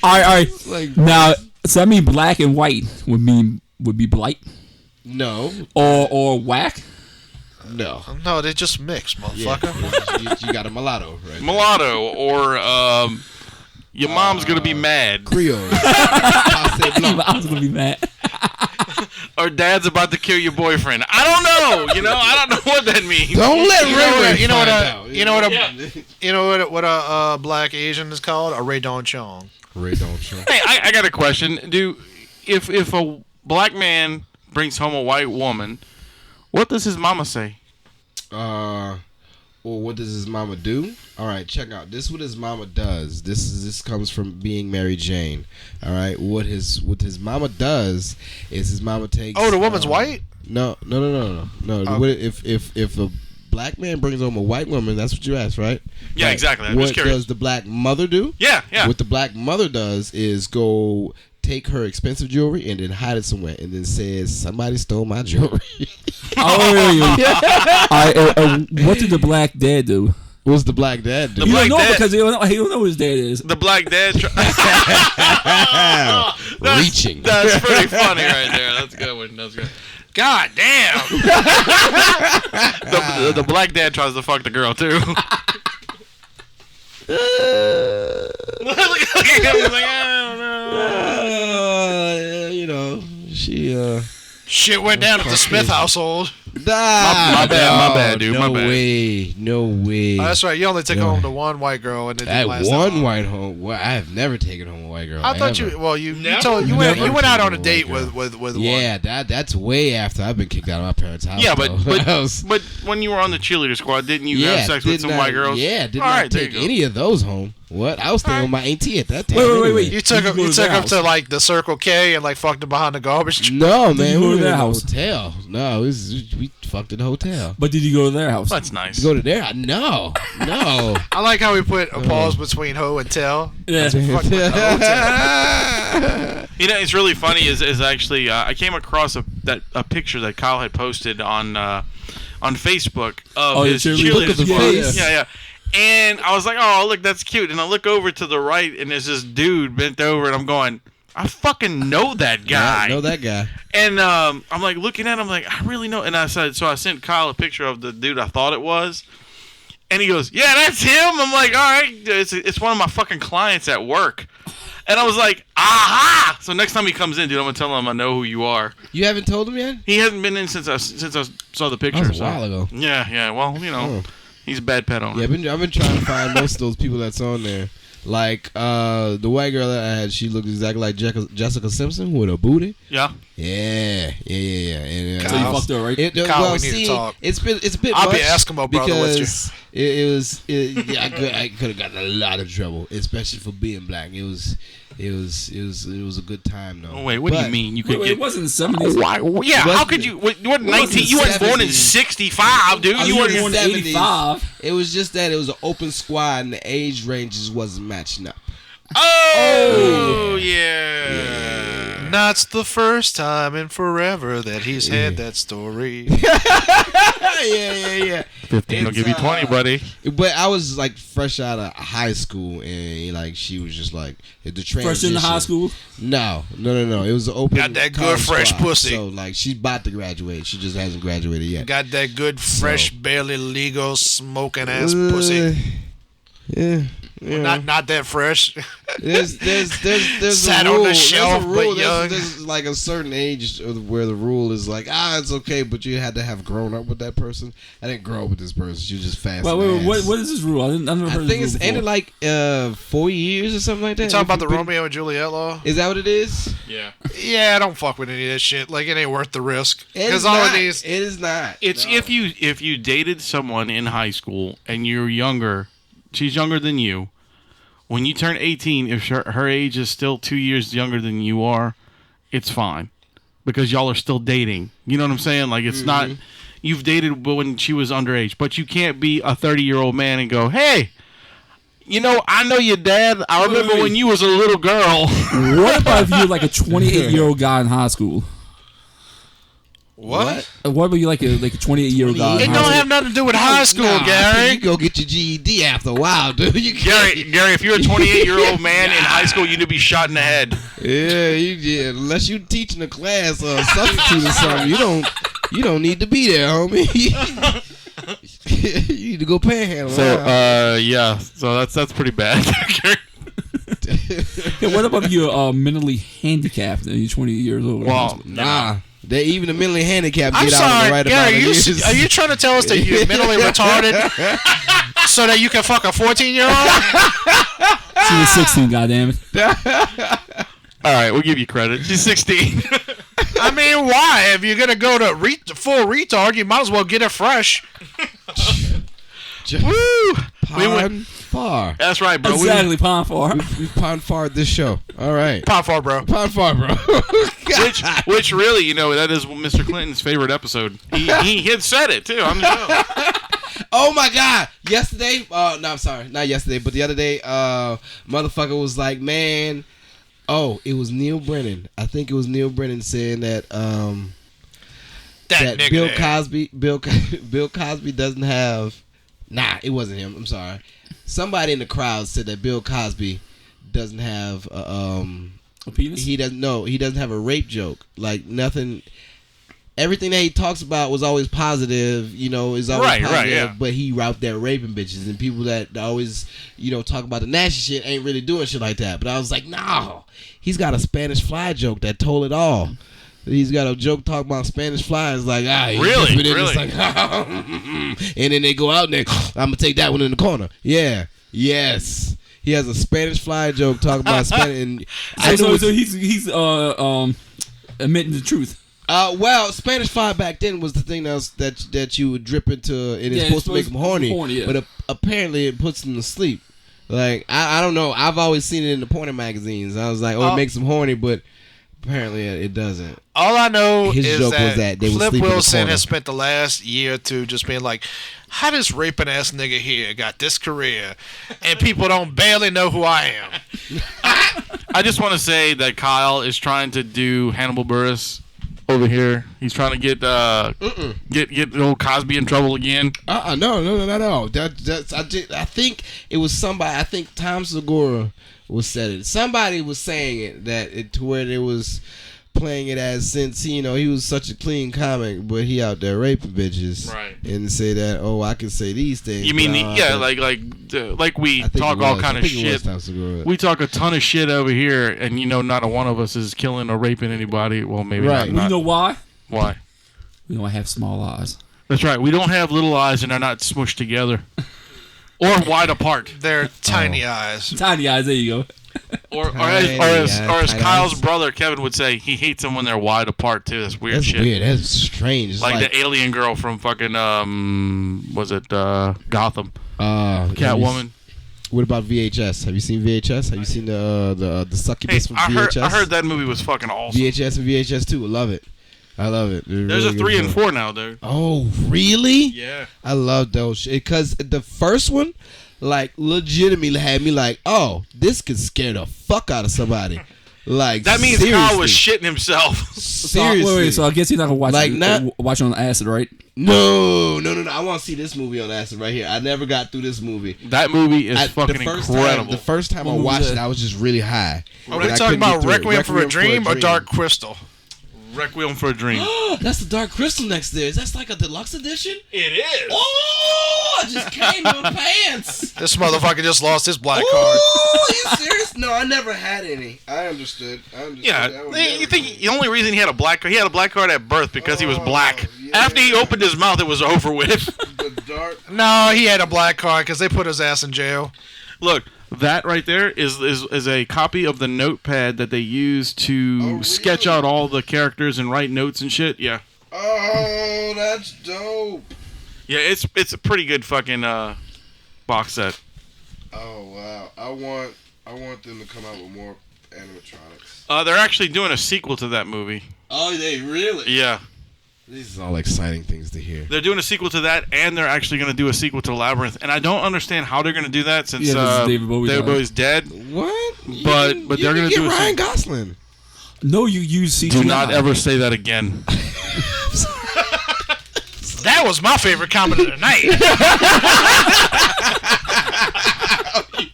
All right. Now, does that mean black and white would be blight? No. Or whack? No. No, they just mix, motherfucker. Yeah. you got a mulatto, right? Mulatto, or your mom's gonna be mad. Creole. I was gonna be mad. Or dad's about to kill your boyfriend. I don't know. I don't know what that means. Don't let you know what a black Asian is called? A Ray Don Chong. Ray Don Chong. Hey, I got a question. If a black man brings home a white woman, what does his mama say? Well, what does his mama do? All right, check out. This is what his mama does. This comes from being Mary Jane. All right, what his mama does is his mama takes. Oh, the woman's white? No. If a black man brings home a white woman, that's what you asked, right? Yeah, right. exactly. I'm what just curious. does the black mother do? Yeah. What the black mother does is go take her expensive jewelry and then hide it somewhere, and then says somebody stole my jewelry. What did the black dad do? What's the black dad do? You don't know because he don't know who his dad is. The black dad. Reaching. That's pretty funny right there. That's a good one. That's good. God damn. the black dad tries to fuck the girl too. Look at him. He's like, I don't know. She Shit went down at the Smith household. My bad, dude. No My bad. No way. Oh, that's right. You only took home the one white girl, and it didn't last one that long. white home. Well, I have never taken home a white girl. I thought ever. you. Well, you went out on a date with Yeah, one. that's way after I've been kicked out of my parents' house. Yeah, though. but when you were on the cheerleader squad, didn't you have sex with some white girls? Yeah, did All not right, take any of those home. What? I was staying with my auntie at that time. Wait. You took him to like the Circle K and like fucked him behind the garbage truck. No, man, we go to were their in a house? hotel. No, we fucked in a hotel. But did you go to their house? That's nice. Go to their? No. I like how we put a pause between ho and tell. Yeah. It's really funny. Is actually I came across a picture that Kyle had posted on Facebook of his cheerleader squad. Yeah. And I was like, oh, look, that's cute. And I look over to the right, and there's this dude bent over, and I'm going, I fucking know that guy. I know that guy. And I'm like looking at him, like, I really know. And I sent Kyle a picture of the dude I thought it was. And he goes, yeah, that's him. I'm like, all right, it's one of my fucking clients at work. And I was like, aha! So next time he comes in, dude, I'm gonna tell him I know who you are. You haven't told him yet? He hasn't been in since I saw the picture. That was a while ago. Yeah. Well, he's a bad pet owner. Yeah, I've been trying to find most of those people that's on there. Like the white girl that I had, she looked exactly like Jessica Simpson with a booty. Yeah. Yeah. And, So you fucked her, right? Kyle, we need to talk. It's a bit I'll much be Eskimo brother with you. I could have gotten a lot of trouble, especially for being black. It was a good time though. Oh, wait, what do you mean? You could It wasn't the 70s. Why? Yeah, how could you? What 19? You weren't born in 65, dude. You weren't born in 85. It was just that it was an open squad and the age ranges wasn't matching up. Oh yeah. That's the first time in forever that he's had that story. Yeah. 15 will give you 20, buddy. But I was like fresh out of high school, and like she was just like the transition. Fresh in high school? No. It was an open. Got that good fresh squad. pussy. So like she's about to graduate. She just hasn't graduated yet. Got that good fresh, barely legal smoking ass pussy. Yeah. Not that fresh. There's Sat a rule. on the shelf, there's a rule. but young. There's like a certain age where the rule is like, it's okay, but you had to have grown up with that person. I didn't grow up with this person. She was just fast. Wait, what is this rule? I've never heard of this rule. I think it's ended like 4 years or something like that. You talking about the Romeo and Juliet law? Is that what it is? Yeah. Yeah, I don't fuck with any of that shit. Like, it ain't worth the risk. Because all it is. It is not. It's if you dated someone in high school and you're younger, she's younger than you. When you turn 18, if her age is still 2 years younger than you are, it's fine. Because y'all are still dating. You know what I'm saying? Like, it's not... You've dated when she was underage. But you can't be a 30-year-old man and go, hey, I know your dad. I remember when you was a little girl. What about if you're like a 28-year-old guy in high school? What? What about you like a 28-year-old guy? It don't have nothing to do with high school, Gary. You go get your GED after a while, dude. Gary, if you're a 28-year-old man in high school, you need to be shot in the head. Yeah, unless you teaching a class or a substitute or something, you don't You don't need to be there, homie. You need to go panhandle. So, yeah. So that's pretty bad. Yeah, what about if you're mentally handicapped and you're 20 years old? Well, nah. They even the mentally handicapped I'm get sorry, out right Gary, about are you trying to tell us that you're mentally retarded so that you can fuck a 14-year-old? She was 16, goddammit. All right, we'll give you credit. She's 16. I mean, why? If you're going to go to full retard, you might as well get it fresh. Woo! Pond far. That's right, bro. Exactly, pond far. We pond far this show. All right. Pond far, bro. Pond far, bro. which really, you know, that is Mr. Clinton's favorite episode. He had said it, too. On the show. Oh, my God. Yesterday, no, I'm sorry. Not yesterday, but the other day, motherfucker was like, man, it was Neil Brennan. I think it was Neil Brennan saying that that Bill Cosby doesn't have... Nah, it wasn't him. I'm sorry. Somebody in the crowd said that Bill Cosby doesn't have a penis. He doesn't have a rape joke. Like nothing. Everything that he talks about was always positive. You know, is always positive. Right, yeah. But he out there raping bitches, and people that always talk about the nasty shit ain't really doing shit like that. But I was like, no, he's got a Spanish fly joke that told it all. He's got a joke talking about Spanish flies, like really. It's like, and then they go out and I'm gonna take that one in the corner. Yeah, yes, he has a Spanish fly joke talking about Spanish. And so he's admitting the truth. Well, Spanish fly back then was the thing that you would drip into, and it's supposed to make them horny. Yeah. But apparently it puts them to sleep. Like I don't know. I've always seen it in the porn magazines. I was like, it makes them horny, but. Apparently it doesn't. All I know His is joke was that they Flip would sleep Wilson in the has spent the last year or two just being like, how this raping ass nigga here got this career and people don't barely know who I am. I just want to say that Kyle is trying to do Hannibal Buress over here. He's trying to get old Cosby in trouble again. No. I think it was somebody. I think Tom Segura said it. Somebody was saying it to where they was playing it as since he was such a clean comic, but he out there raping bitches, right? And say that I can say these things. You mean like we talk all kind of shit. We talk a ton of shit over here, and not a one of us is killing or raping anybody. Well, maybe right. not. You know why? Why? We don't have small eyes. That's right. We don't have little eyes, and they're not smushed together. Or wide apart. They're tiny eyes. Tiny eyes, there you go. Or as Kyle's brother Kevin would say, he hates them when they're wide apart too. That's weird shit. Weird. That's strange. It's like the alien girl from fucking was it Gotham? Catwoman. What about VHS? Have you seen VHS? Have you seen the succubus from VHS? I heard that movie was fucking awesome. VHS and VHS 2. I love it. There's a 3 and 4 now, dude. Oh, really? Yeah. I love those shit because the first one, like, legitimately had me like, oh, this could scare the fuck out of somebody. Like, that means seriously. Kyle was shitting himself. Seriously. So I guess you're not gonna watch watch on acid, right? No. I want to see this movie on acid right here. I never got through this movie. That movie is fucking incredible. The first time I watched it, I was just really high. Are we talking about Requiem for a Dream or Dark Crystal? Requiem for a Dream. That's the Dark Crystal next there. Is that like a deluxe edition? It is. Oh, I just came in pants. This motherfucker just lost his black card. Oh, are you serious? No, I never had any. I understood. Yeah, you think the only reason he had a black card at birth because he was black. Yeah. After he opened his mouth, it was over with. No, he had a black card because they put his ass in jail. Look. That right there is a copy of the notepad that they use to sketch out all the characters and write notes and shit. Yeah. Oh, that's dope. Yeah, it's a pretty good fucking box set. Oh wow, I want them to come out with more animatronics. They're actually doing a sequel to that movie. Oh, they really? Yeah. These are all exciting things to hear. They're doing a sequel to that, and they're actually going to do a sequel to Labyrinth. And I don't understand how they're going to do that since David Bowie's dead. What? But they're going to do Ryan Gosling. No, you use CGI. Do not ever say that again. That was my favorite comment of the night.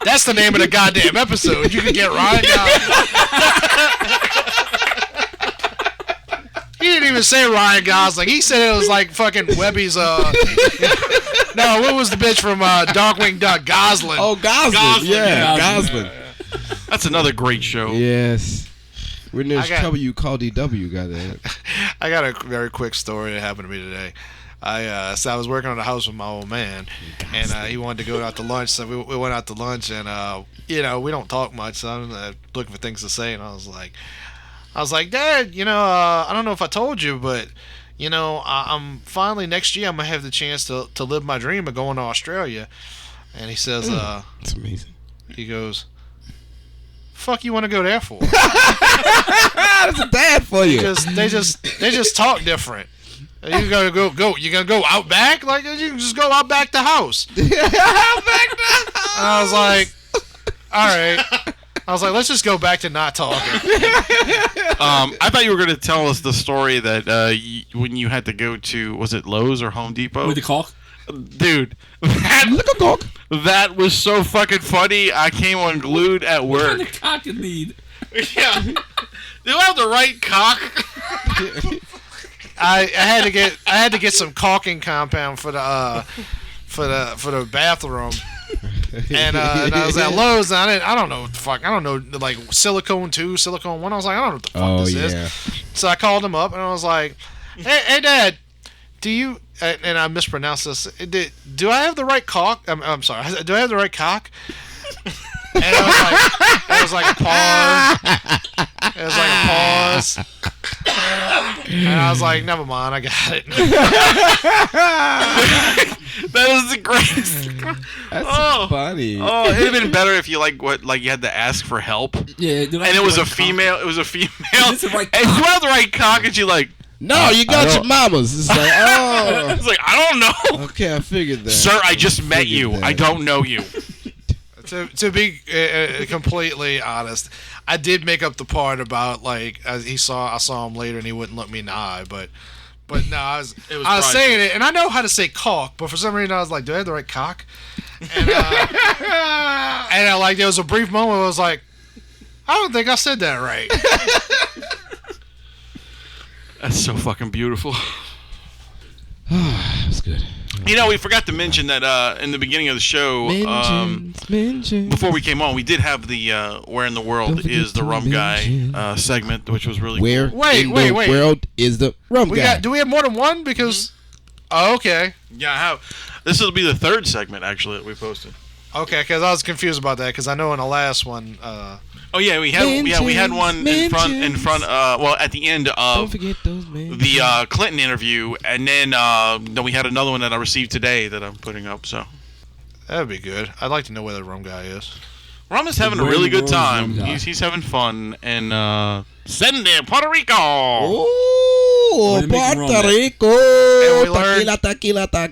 That's the name of the goddamn episode. You can get Ryan Gosling. He didn't didn't even say Ryan Gosling. He said it was like fucking Webby's. No, what was the bitch from Darkwing Duck? Gosling. Oh, Gosling. Yeah, Gosling. That's another great show. Yes. When there's trouble, you call DW. Got that. I got a very quick story that happened to me today. So I was working on the house with my old man, and he wanted to go out to lunch. So we went out to lunch, and we don't talk much. So I'm looking for things to say, and I was like, Dad, I don't know if I told you, but I'm finally next year I'm gonna have the chance to live my dream of going to Australia. And he says, "That's amazing." He goes, "Fuck, you want to go there for?" That's a dad for you. They just talk different. You gotta go. You gonna go out back? Like you can just go out back the house. Out back the house. And I was like, all right. I was like, let's just go back to not talking. I thought you were gonna tell us the story that when you had to go to, was it Lowe's or Home Depot? With the caulk? Dude, that was so fucking funny. I came unglued at work. What kind of cock you need? Yeah. Do you have the right cock? I had to get some caulking compound for the bathroom, and I was at Lowe's. And I don't know like silicone 2, silicone 1. I was like, I don't know what the fuck this is. So I called him up and I was like, Hey Dad, do you? And I mispronounced this. Do I have the right cock? I'm sorry. Do I have the right cock? And it was like a pause. It was like a pause. And I was like, never mind, I got it. That was the greatest. That's funny. Oh, it'd have been better if you you had to ask for help. Yeah, and it was a female. It was a female. Is this the right and you have the right cock, and she like. No, you got your mamas. It's like, oh. It's like, I don't know. Okay, I figured that. Sir, I just met you. That. I don't know you. To be completely honest, I did make up the part about like I saw him later and he wouldn't look me in the eye, but no, I was saying it and I know how to say cock, but for some reason I was like, do I have the right cock? And there was a brief moment where I was like, I don't think I said that right. That's so fucking beautiful. That's good. We forgot to mention that in the beginning of the show, before we came on, we did have the Where in the World is the Rum Guy segment, which was really cool. Wait. World is the Rum Guy? Do we have more than one? Because, oh, okay. Yeah, I have. This will be the third segment, actually, that we posted. Okay, because I was confused about that, because I know in the last one... we had one in front. Well, at the end of the Clinton interview, and then we had another one that I received today that I'm putting up. So that'd be good. I'd like to know where the Rum Guy is. Rum is having a really good time. He's having fun and sitting there, Puerto Rico. Oh, Puerto Rico! Tequila.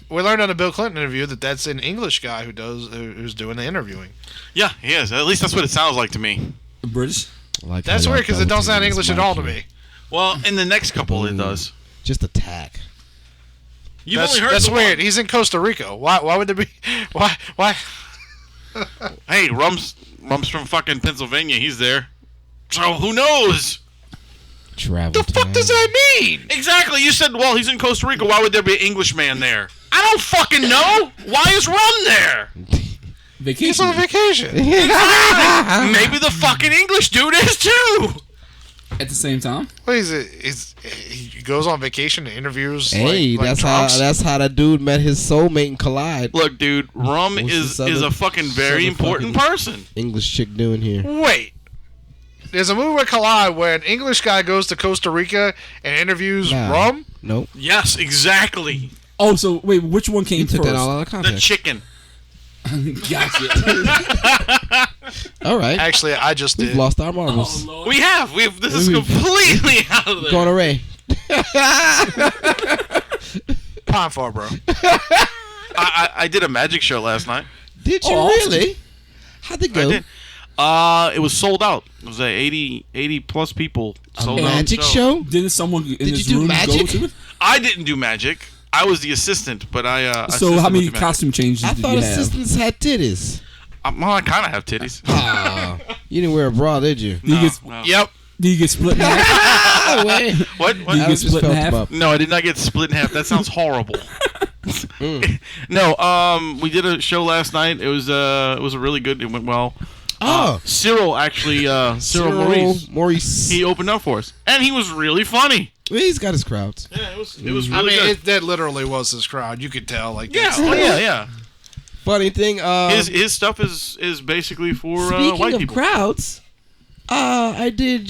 We learned on the Bill Clinton interview that's an English guy who's doing the interviewing. Yeah, he is. At least that's what it sounds like to me. British? That's weird because it don't sound English at all to me. Well, in the next couple it does. Just a tack. That's weird. He's in Costa Rica. Why would there be? Why? Hey, Rum's from fucking Pennsylvania. He's there. So who knows? Travel. The fuck does that mean? Exactly. You said, well, he's in Costa Rica. Why would there be an Englishman there? I don't fucking know. Why is Rum there? Vacation. He's on vacation. Maybe the fucking English dude is too. At the same time. What is it? He goes on vacation and interviews. Hey, that's how that dude met his soulmate in Collide. Look, dude, Rum is a fucking very important person. English chick doing here. Wait. There's a movie with Collide where an English guy goes to Costa Rica and interviews Rum? Nope. Yes, exactly. Oh, so wait, which one came first? Took that all out of context. The chicken. Gotcha. All right. Actually, I just did. We've lost our marbles. Oh, we have. This is completely out of there. Gone away. Pine for bro. I did a magic show last night. Did you really? How'd it go? I did. It was sold out. It was 80 plus people sold out. Magic show? Didn't someone in Did this you do room magic? go to it? I didn't do magic. I was the assistant, but I. So how many costume changes I did thought you have? assistants had titties. Well, I kind of have titties. You didn't wear a bra, did you? Did you get Yep. Did you get split in half? What? Did you get split in half? No, I did not get split in half. That sounds horrible. No, we did a show last night. It was a really good. It went well. Cyril actually, Cyril Maurice. He opened up for us, and he was really funny. Well, he's got his crowds. Yeah, it was really good. That literally was his crowd. You could tell. Like, yeah. Funny thing, his stuff is basically for white people. Speaking of crowds, I did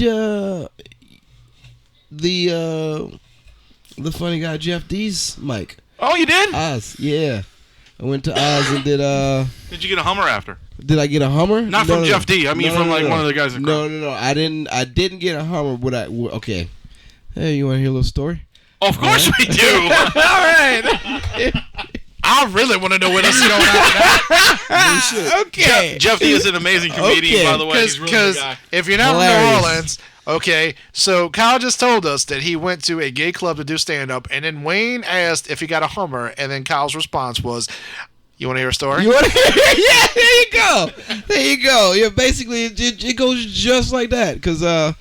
the funny guy Jeff D's mic. Oh, you did? Oz, yeah. I went to Oz and did. Did you get a Hummer after? Did I get a Hummer? Not from Jeff D. I mean from one of the guys in the crowd. No. I didn't get a Hummer. Okay. Hey, you want to hear a little story? Of course we do. All right. I really want to know what else is going on with that. Okay. Jeff D is an amazing comedian, by the way. He's really good guy. If you're not from New Orleans, okay, so Kyle just told us that he went to a gay club to do stand-up, and then Wayne asked if he got a Hummer, and then Kyle's response was, you want to hear a story? Yeah, there you go. There you go. Yeah, basically, it goes just like that. Because, all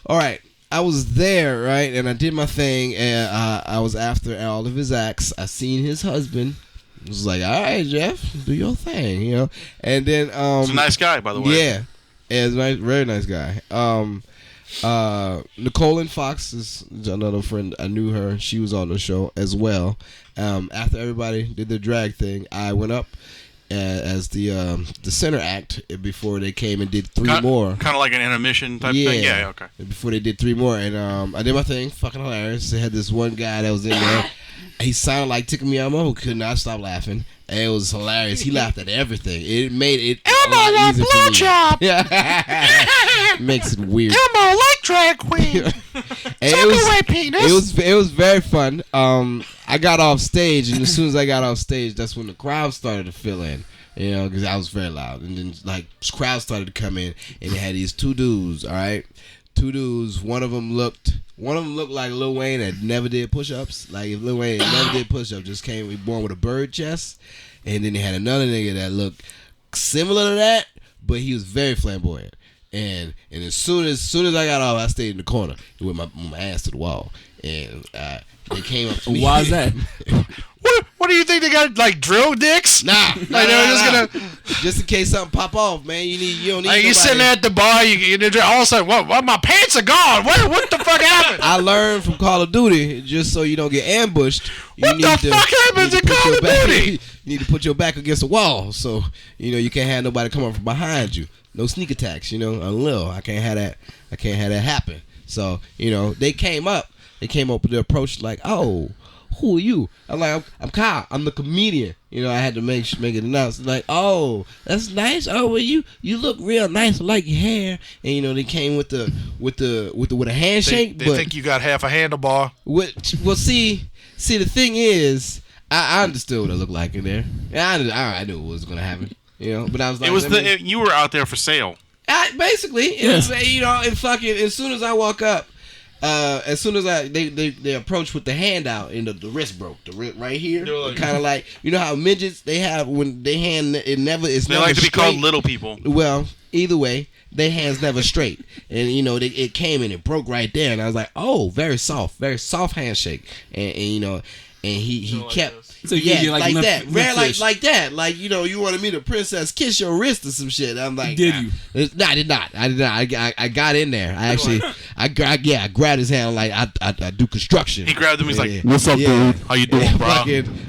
right, I was there, right, and I did my thing, and I was after all of his acts. I seen his husband. I was like, all right, Jeff, do your thing, you know. And then he's a nice guy, by the way. Yeah, he's a nice, very nice guy. Nicole and Fox is another friend. I knew her. She was on the show as well. After everybody did their drag thing, I went up as the center act before they came and did three more. Kind of like an intermission type thing? Yeah, okay. Before they did three more. And I did my thing. Fucking hilarious. They had this one guy that was in there. He sounded like Tickle Me Elmo, who could not stop laughing. And it was hilarious. He laughed at everything. It made it Elmo like blowjob. Yeah. Makes it weird. Elmo like drag queen. Away penis. It was very fun. I got off stage, and as soon as I got off stage, that's when the crowd started to fill in. You know, because I was very loud, and then like crowds started to come in, and they had these two dudes. All right, two dudes. One of them looked like Lil Wayne that never did push-ups. Like if Lil Wayne never did push-ups, just came born with a bird chest. And then they had another nigga that looked similar to that, but he was very flamboyant. And as soon as I got off, I stayed in the corner with my ass to the wall. And they came up to me. Why is that? What do you think they got, like drill dicks? Nah. Like they're just gonna just in case something pop off, man. You don't need. Like you sitting there at the bar, all of a sudden, what? My pants are gone. What the fuck happened? I learned from Call of Duty, just so you don't get ambushed. What the fuck happens in Call of Duty? You need to put your back against the wall, so you can't have nobody come up from behind you. No sneak attacks, unlil. I can't have that happen. So they came up with the approach like, oh, who are you? I'm like, I'm Kyle. I'm the comedian. I had to make it announced. Like, oh, that's nice. Oh, well, you look real nice. I like your hair. And they came with a handshake. They think you got half a handlebar. Well, see, the thing is, I understood what it looked like in there. I knew what was gonna happen. But I was like, you were out there for sale. Basically, and fucking as soon as I walk up. As soon as they approached with the hand out and the wrist broke, the wrist right here, kind of like how midgets they have when they hand it never is. They like to be called little people. Well, either way, their hands never straight, and it came and it broke right there, and I was like, oh, very soft handshake, and he kept. So like that, rare like that, like you wanted me to princess kiss your wrist or some shit. I'm like, did you? No, I did not. I got in there. I grabbed his hand like I do construction. He grabbed him. He's like, "What's up, dude? How you doing, bro?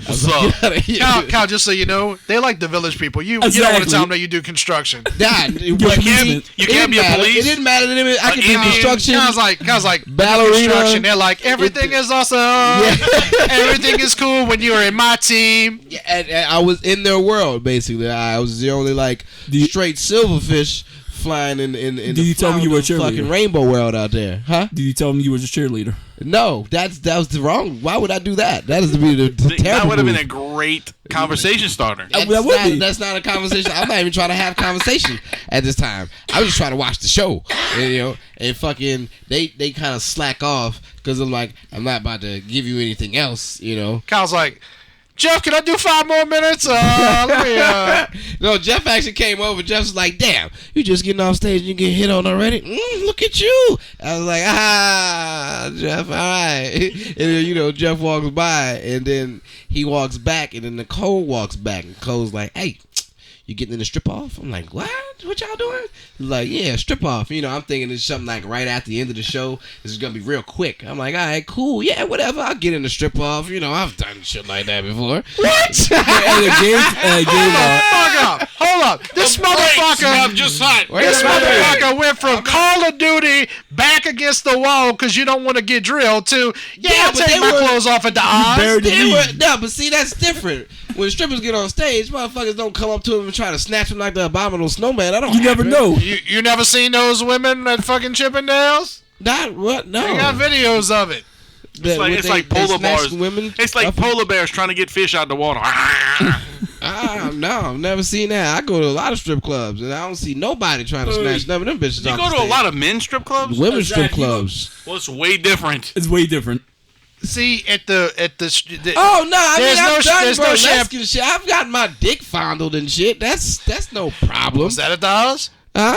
What's up?" Kyle, just so you know, they like the village people. You don't want to tell them that you do construction. You can't be a police. It didn't matter to them. I can do construction. Kyle's like ballerina. Construction. They're like, everything is awesome. Everything is cool when you are in my team. Yeah, and I was in their world basically. I was the only straight silverfish flying in Did you tell me you were a cheerleader? Fucking rainbow world out there, huh? Did you tell me you were a cheerleader? No, that was the wrong. Why would I do that? That is the terrible. That would have been a great conversation starter. That's not a conversation. I'm not even trying to have conversation at this time. I was just trying to watch the show, and fucking they kind of slack off because I'm like, I'm not about to give you anything else, Kyle's like, Jeff, can I do 5 more minutes? No, Jeff actually came over. Jeff was like, damn, you just getting off stage and you get hit on already? Look at you. I was like, Jeff, all right. And then, Jeff walks by, and then he walks back, and then Nicole walks back, and Nicole's like, hey, you getting in the strip off? I'm like, what? What y'all doing? He's like, yeah, strip off. I'm thinking it's something like right at the end of the show. This is going to be real quick. I'm like, all right, cool. Yeah, whatever. I'll get in the strip off. I've done shit like that before. What? Hold up. This motherfucker went from Call of Duty back against the wall because you don't want to get drilled to, I'll take my clothes off at the odds. No, but see, that's different. When strippers get on stage, motherfuckers don't come up to them and try to snatch them like the abominable snowman. You never know. You never seen those women at fucking Chippendales? Not what? No. They got videos of it. It's like polar bears. Women it's like polar bears trying to get fish out the water. No, I've never seen that. I go to a lot of strip clubs, and I don't see nobody trying to snatch none of them bitches. You go to a lot of men's strip clubs? Women's strip clubs. Well, it's way different. It's way different. See, at the oh no, I've done burlesque and shit. I've got my dick fondled and shit. That's no problem. Was that at the house? Nah,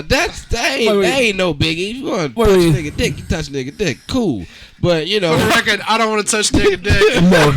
that ain't no biggie. If you want to touch a nigga dick, you touch a nigga dick. Cool. But For the record, I don't want to touch nigga dick. No.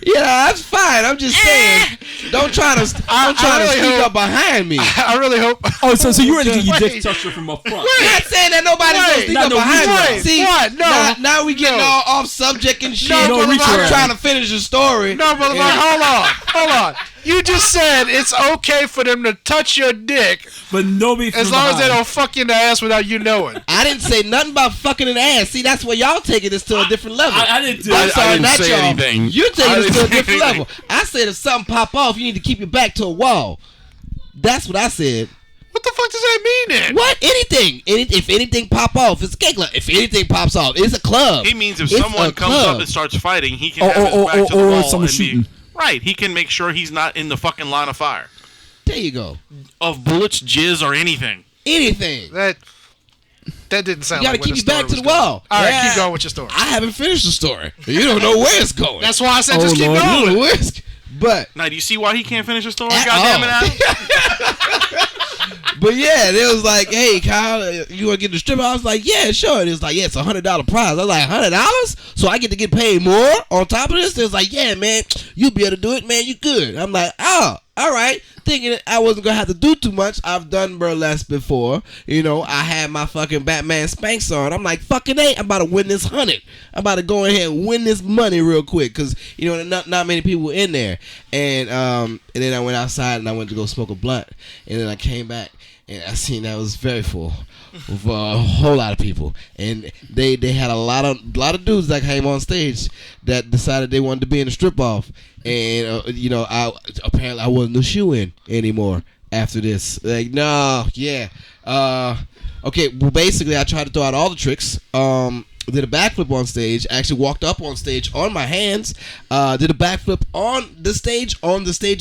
Yeah, that's fine. I'm just saying, don't try to speak up behind me. I really hope. Oh, so you ready to get your dick touched from up front? I'm not saying that nobody's gonna speak up behind me. See, what? No. Now we getting all off subject and shit. No, I'm trying to finish the story. No, motherfucker, hold on. You just said it's okay for them to touch your dick, but nobody. As long as they don't fuck you in the ass without you knowing. I didn't say nothing about fucking in the ass. See, that's where y'all taking this to a different level. I didn't do I'm sorry, I didn't not say y'all. anything. You're taking this to a different level. I said if something pop off, you need to keep your back to a wall. That's what I said. What the fuck does that mean then? What? Anything. If anything pop off, it's a gay club. If anything pops off, it's a club. He means if someone comes up and starts fighting, he can have his back to the wall someone shooting. Right, he can make sure he's not in the fucking line of fire. There you go. Of bullets, jizz, or anything. Anything. That didn't sound you like gotta keep your back to the wall. All right, keep going with your story. I haven't finished the story. You don't know where it's going. That's why I said just keep going. You don't know where it's But now, do you see why he can't finish the story? Goddamn it, Adam. But yeah, they was like, hey, Kyle, you want to get the stripper? I was like, yeah, sure. And it was like, yeah, it's $100 prize. I was like, $100? So I get to get paid more on top of this? They was like, yeah, man, you'll be able to do it, man. You good. I'm like, oh, all right. Thinking I wasn't going to have to do too much. I've done burlesque before. I had my fucking Batman Spanx on. I'm like, fucking I'm about to win this 100. I'm about to go ahead and win this money real quick because, not many people were in there. And then I went outside and I went to go smoke a blunt. And then I came back. And I seen that it was very full with a whole lot of people, and they had a lot of dudes that came on stage that decided they wanted to be in the strip off, and I wasn't the shoe in anymore after this. Like okay. Well, basically, I tried to throw out all the tricks. Did a backflip on stage. Actually walked up on stage on my hands. Did a backflip on the stage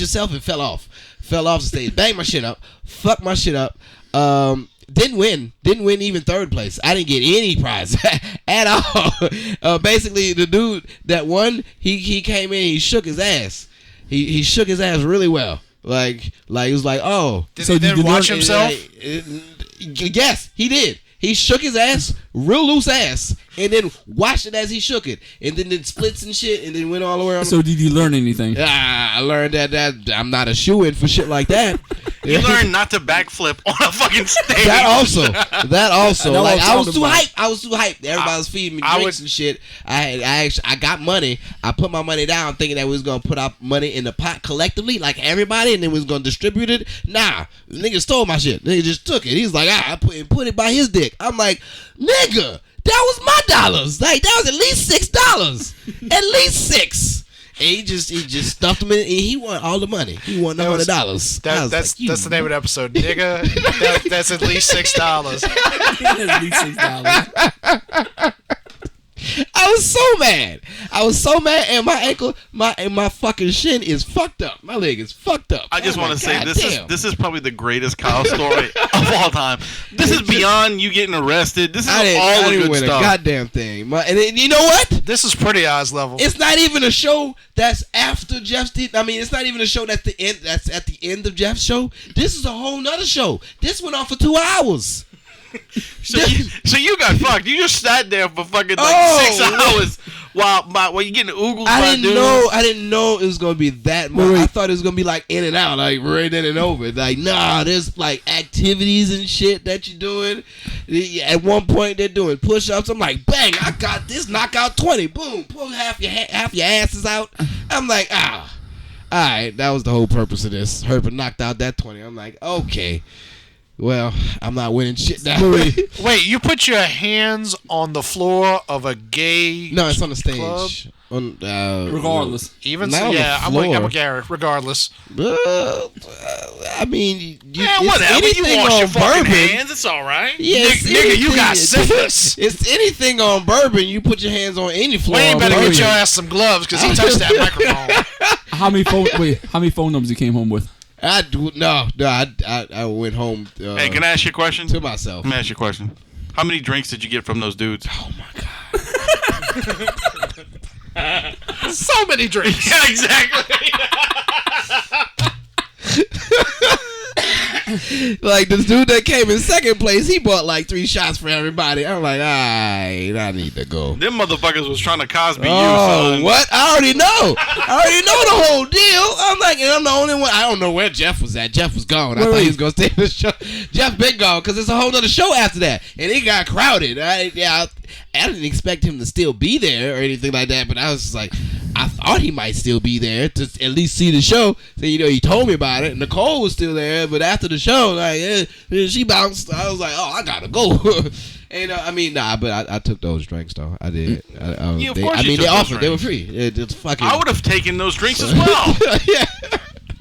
itself and fell off the stage. Banged my shit up. Fucked my shit up. Didn't win even third place. I didn't get any prize at all. Basically, the dude that won, he came in, he shook his ass. He shook his ass really well. Like he was like, oh. Did he then watch himself? Yes, he did. He shook his ass, real loose ass, and then watched it as he shook it, and then did splits and shit, and then went all the way around. So did you learn anything? I learned that I'm not a shoo-in for shit like that. You learned not to backflip on a fucking stage. That also. Like I was too hyped. Everybody was feeding me drinks and shit. I got money. I put my money down thinking that we was gonna put our money in the pot collectively, like everybody, and then we was gonna distribute it. Nah, nigga stole my shit. Nigga just took it. He's like, I put it by his dick. I'm like, nigga, that was my dollars. Like that was at least $6. At least $6. And he just stuffed him in, and he won all the money. He won $100. That's the name of the episode, nigga. That's at least $6. At least $6. I I was so mad. And my ankle, my fucking shin is fucked up. My leg is fucked up. I just want to say this is probably the greatest Kyle story of all time. This is beyond you getting arrested. This is all the good stuff. A goddamn thing. And then, you know what? This is pretty Oz level. It's not even a show that's after Jeff's. It's not even a show that's the end. That's at the end of Jeff's show. This is a whole nother show. This went on for 2 hours. So you got fucked. You just sat there for fucking 6 hours while you getting oogles. I didn't know it was gonna be that much. I thought it was gonna be like in and out, like right in and over. Like nah, there's like activities and shit that you're doing. At one point they're doing push-ups. I'm like, bang, I got this. Knockout 20. Boom, pull half your asses out. I'm like, all right, that was the whole purpose of this. Herbert knocked out that 20. I'm like, okay. Well, I'm not winning shit now. Wait, you put your hands on the floor of a gay? No, it's on the stage. Club? Regardless, even so, yeah, I'm a Garrett. Regardless, I mean, whatever. You wash your fucking hands. It's all right. Yeah, nigga, you got syphilis. It's anything on bourbon. You put your hands on any floor. Wayne better get your ass some gloves because he touched that microphone. How many phone numbers you came home with? I went home. Hey, can I ask you a question? To myself. Let me ask you a question. How many drinks did you get from those dudes? Oh my god. So many drinks. Yeah, exactly. Like this dude that came in second place, he bought like 3 shots for everybody. I'm like, I need to go. Them motherfuckers was trying to Cosby you, son. What? I already know the whole deal. I'm like, and I'm the only one. I don't know where Jeff was at. Jeff was gone. I thought he was gonna stay in the show. Jeff been gone because it's a whole other show after that, and it got crowded. I didn't expect him to still be there or anything like that, but I was just like, I thought he might still be there to at least see the show. So, he told me about it. Nicole was still there, but after the show, like, she bounced. I was like, oh, I gotta go. And but I took those drinks though. I did. They offered. They were free. It's fucking. I would have taken those drinks as well. Yeah.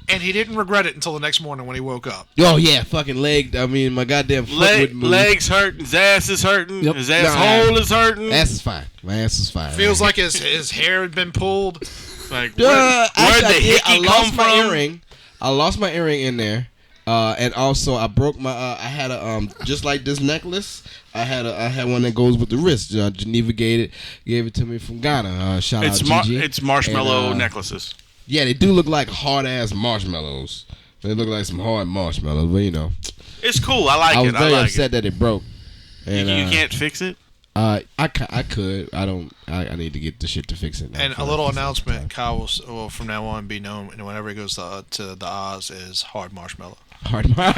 And he didn't regret it until the next morning when he woke up. Oh yeah, fucking leg. I mean, my goddamn foot wouldn't move. Legs hurting, his ass is hurting, his asshole is hurting. Ass is fine. My ass is fine. Feels like his hair had been pulled. Like where the hickey come from? Earring. I lost my earring in there, and also I broke my. I had a just like this necklace. I had one that goes with the wrist. Geneva gave it to me from Ghana. Shout out Gigi. It's marshmallow necklaces. Yeah, they do look like hard-ass marshmallows. They look like some hard marshmallows, but It's cool. I like it. I was very upset that it broke. And, you can't fix it? I could. I need to get the shit to fix it now. And a little announcement, Kyle will from now on be known, and whenever he goes to the Oz, is Hard Marshmallow. Hard marshmallow.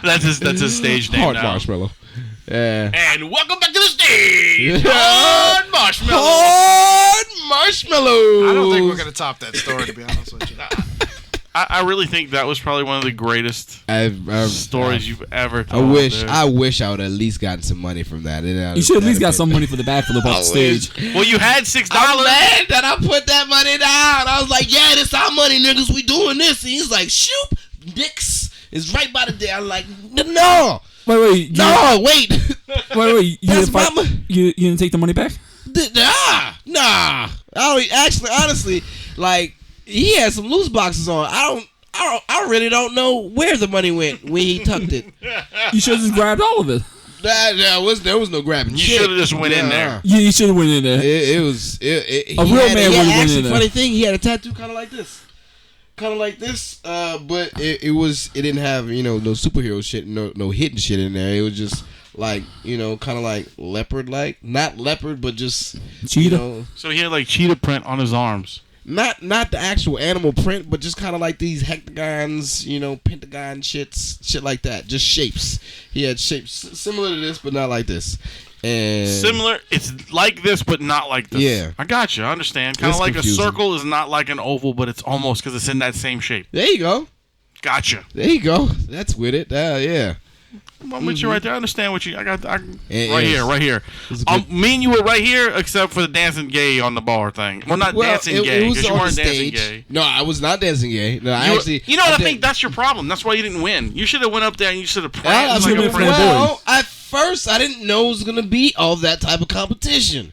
That's his stage name Hard now. Marshmallow. Yeah. And welcome back to the stage, Hard Marshmallow. Hard Marshmallow. I don't think we're gonna top that story, to be honest with you. I really think that was probably one of the greatest stories you've ever told. I wish I would have at least gotten some money from that. You should at least got some money for the backflip off the stage. Well, you had $6. I'm mad that I put that money down. I was like, yeah, this our money, niggas. We doing this. And he's like, shoot, Dix is right by the day. I'm like, no. Wait. No, wait. Wait. You didn't take the money back? Nah. Honestly, like, he had some loose boxes on. I really don't know where the money went when he tucked it. You should have just grabbed all of it. There was no grabbing. You should have just went in there. Yeah, you should have went in there. It was a real man would have went in there. Funny thing, he had a tattoo kind of like this. But it didn't have no superhero shit, no hidden shit in there. It was just like kind of like leopard, like not leopard, but just cheetah. So he had like cheetah print on his arms. Not the actual animal print, but just kind of like these hectagons, pentagon shit like that. Just shapes. He had shapes similar to this, but not like this. And similar, it's like this, but not like this. Yeah, I got you. I understand. Kind of like confusing. A circle is not like an oval, but it's almost because it's in that same shape. There you go. Gotcha. There you go. That's with it. Yeah. I'm with you right there. I understand what you. Right here. Me and you were right here, except for the dancing gay on the bar thing. Well, not dancing gay because you weren't dancing gay. No, I was not dancing gay. No, I think that's your problem. That's why you didn't win. You should have went up there and you should have pranked like a friend. Well, I first, I didn't know it was gonna be all that type of competition.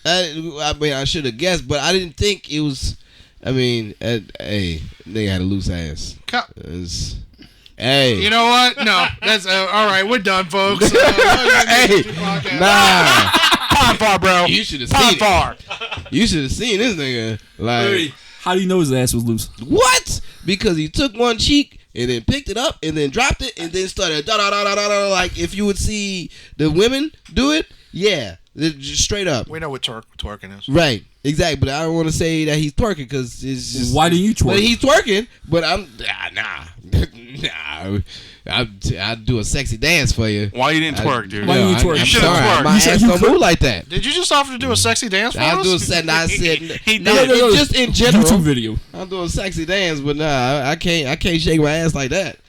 I mean, I should have guessed, but I didn't think it was. I mean, hey, they had a loose ass. Hey, you know what? No, that's all right. We're done, folks. Hey, nah. Pop far, bro. You should have seen far. You should have seen this nigga. Like, how do you know his ass was loose? What? Because he took one cheek and then picked it up and then dropped it and then started da da da da da. Like if you would see the women do it, yeah, just straight up. We know what twerking is. Right. Exactly, but I don't want to say that he's twerking because it's just. Why didn't you twerk? Well, he's twerking, but I'm nah. I'd do a sexy dance for you. Why you didn't twerk, dude? Why you didn't twerk? You should have twerked. My ass don't move like that. Did you just offer to do a sexy dance for us? I'll do a set. I said no, just in general. YouTube video. I'll do a sexy dance, but nah, I can't shake my ass like that.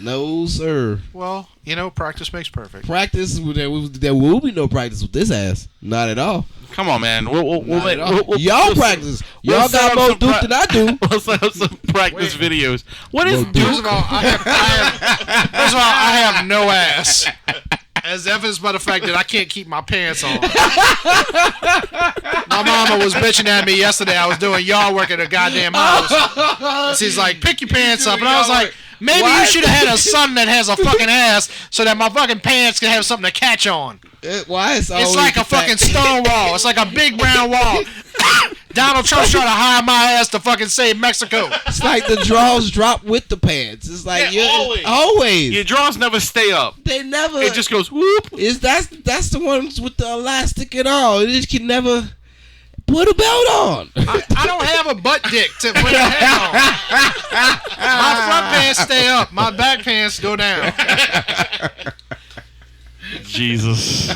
No, sir. Well, practice makes perfect. Practice, there will be no practice with this ass. Not at all. Come on, man. We'll y'all practice. Y'all got more Duke than I do. We'll set up some practice videos. What is Duke? First of all, I have no ass. As evidenced by the fact that I can't keep my pants on. My mama was bitching at me yesterday. I was doing yard work at her goddamn house. And she's like, pick your pants up. And I was like, maybe you should have had a son that has a fucking ass so that my fucking pants can have something to catch on. Why is it's like a fucking stone wall. It's like a big brown wall. Donald Trump's trying to hire my ass to fucking save Mexico. It's like the drawers drop with the pants. It's like always. Your drawers never stay up. They never. It just goes whoop. That's the ones with the elastic and all. It just can never put a belt on. I don't have a butt dick to put a hat on. My front pants stay up. My back pants go down. Jesus.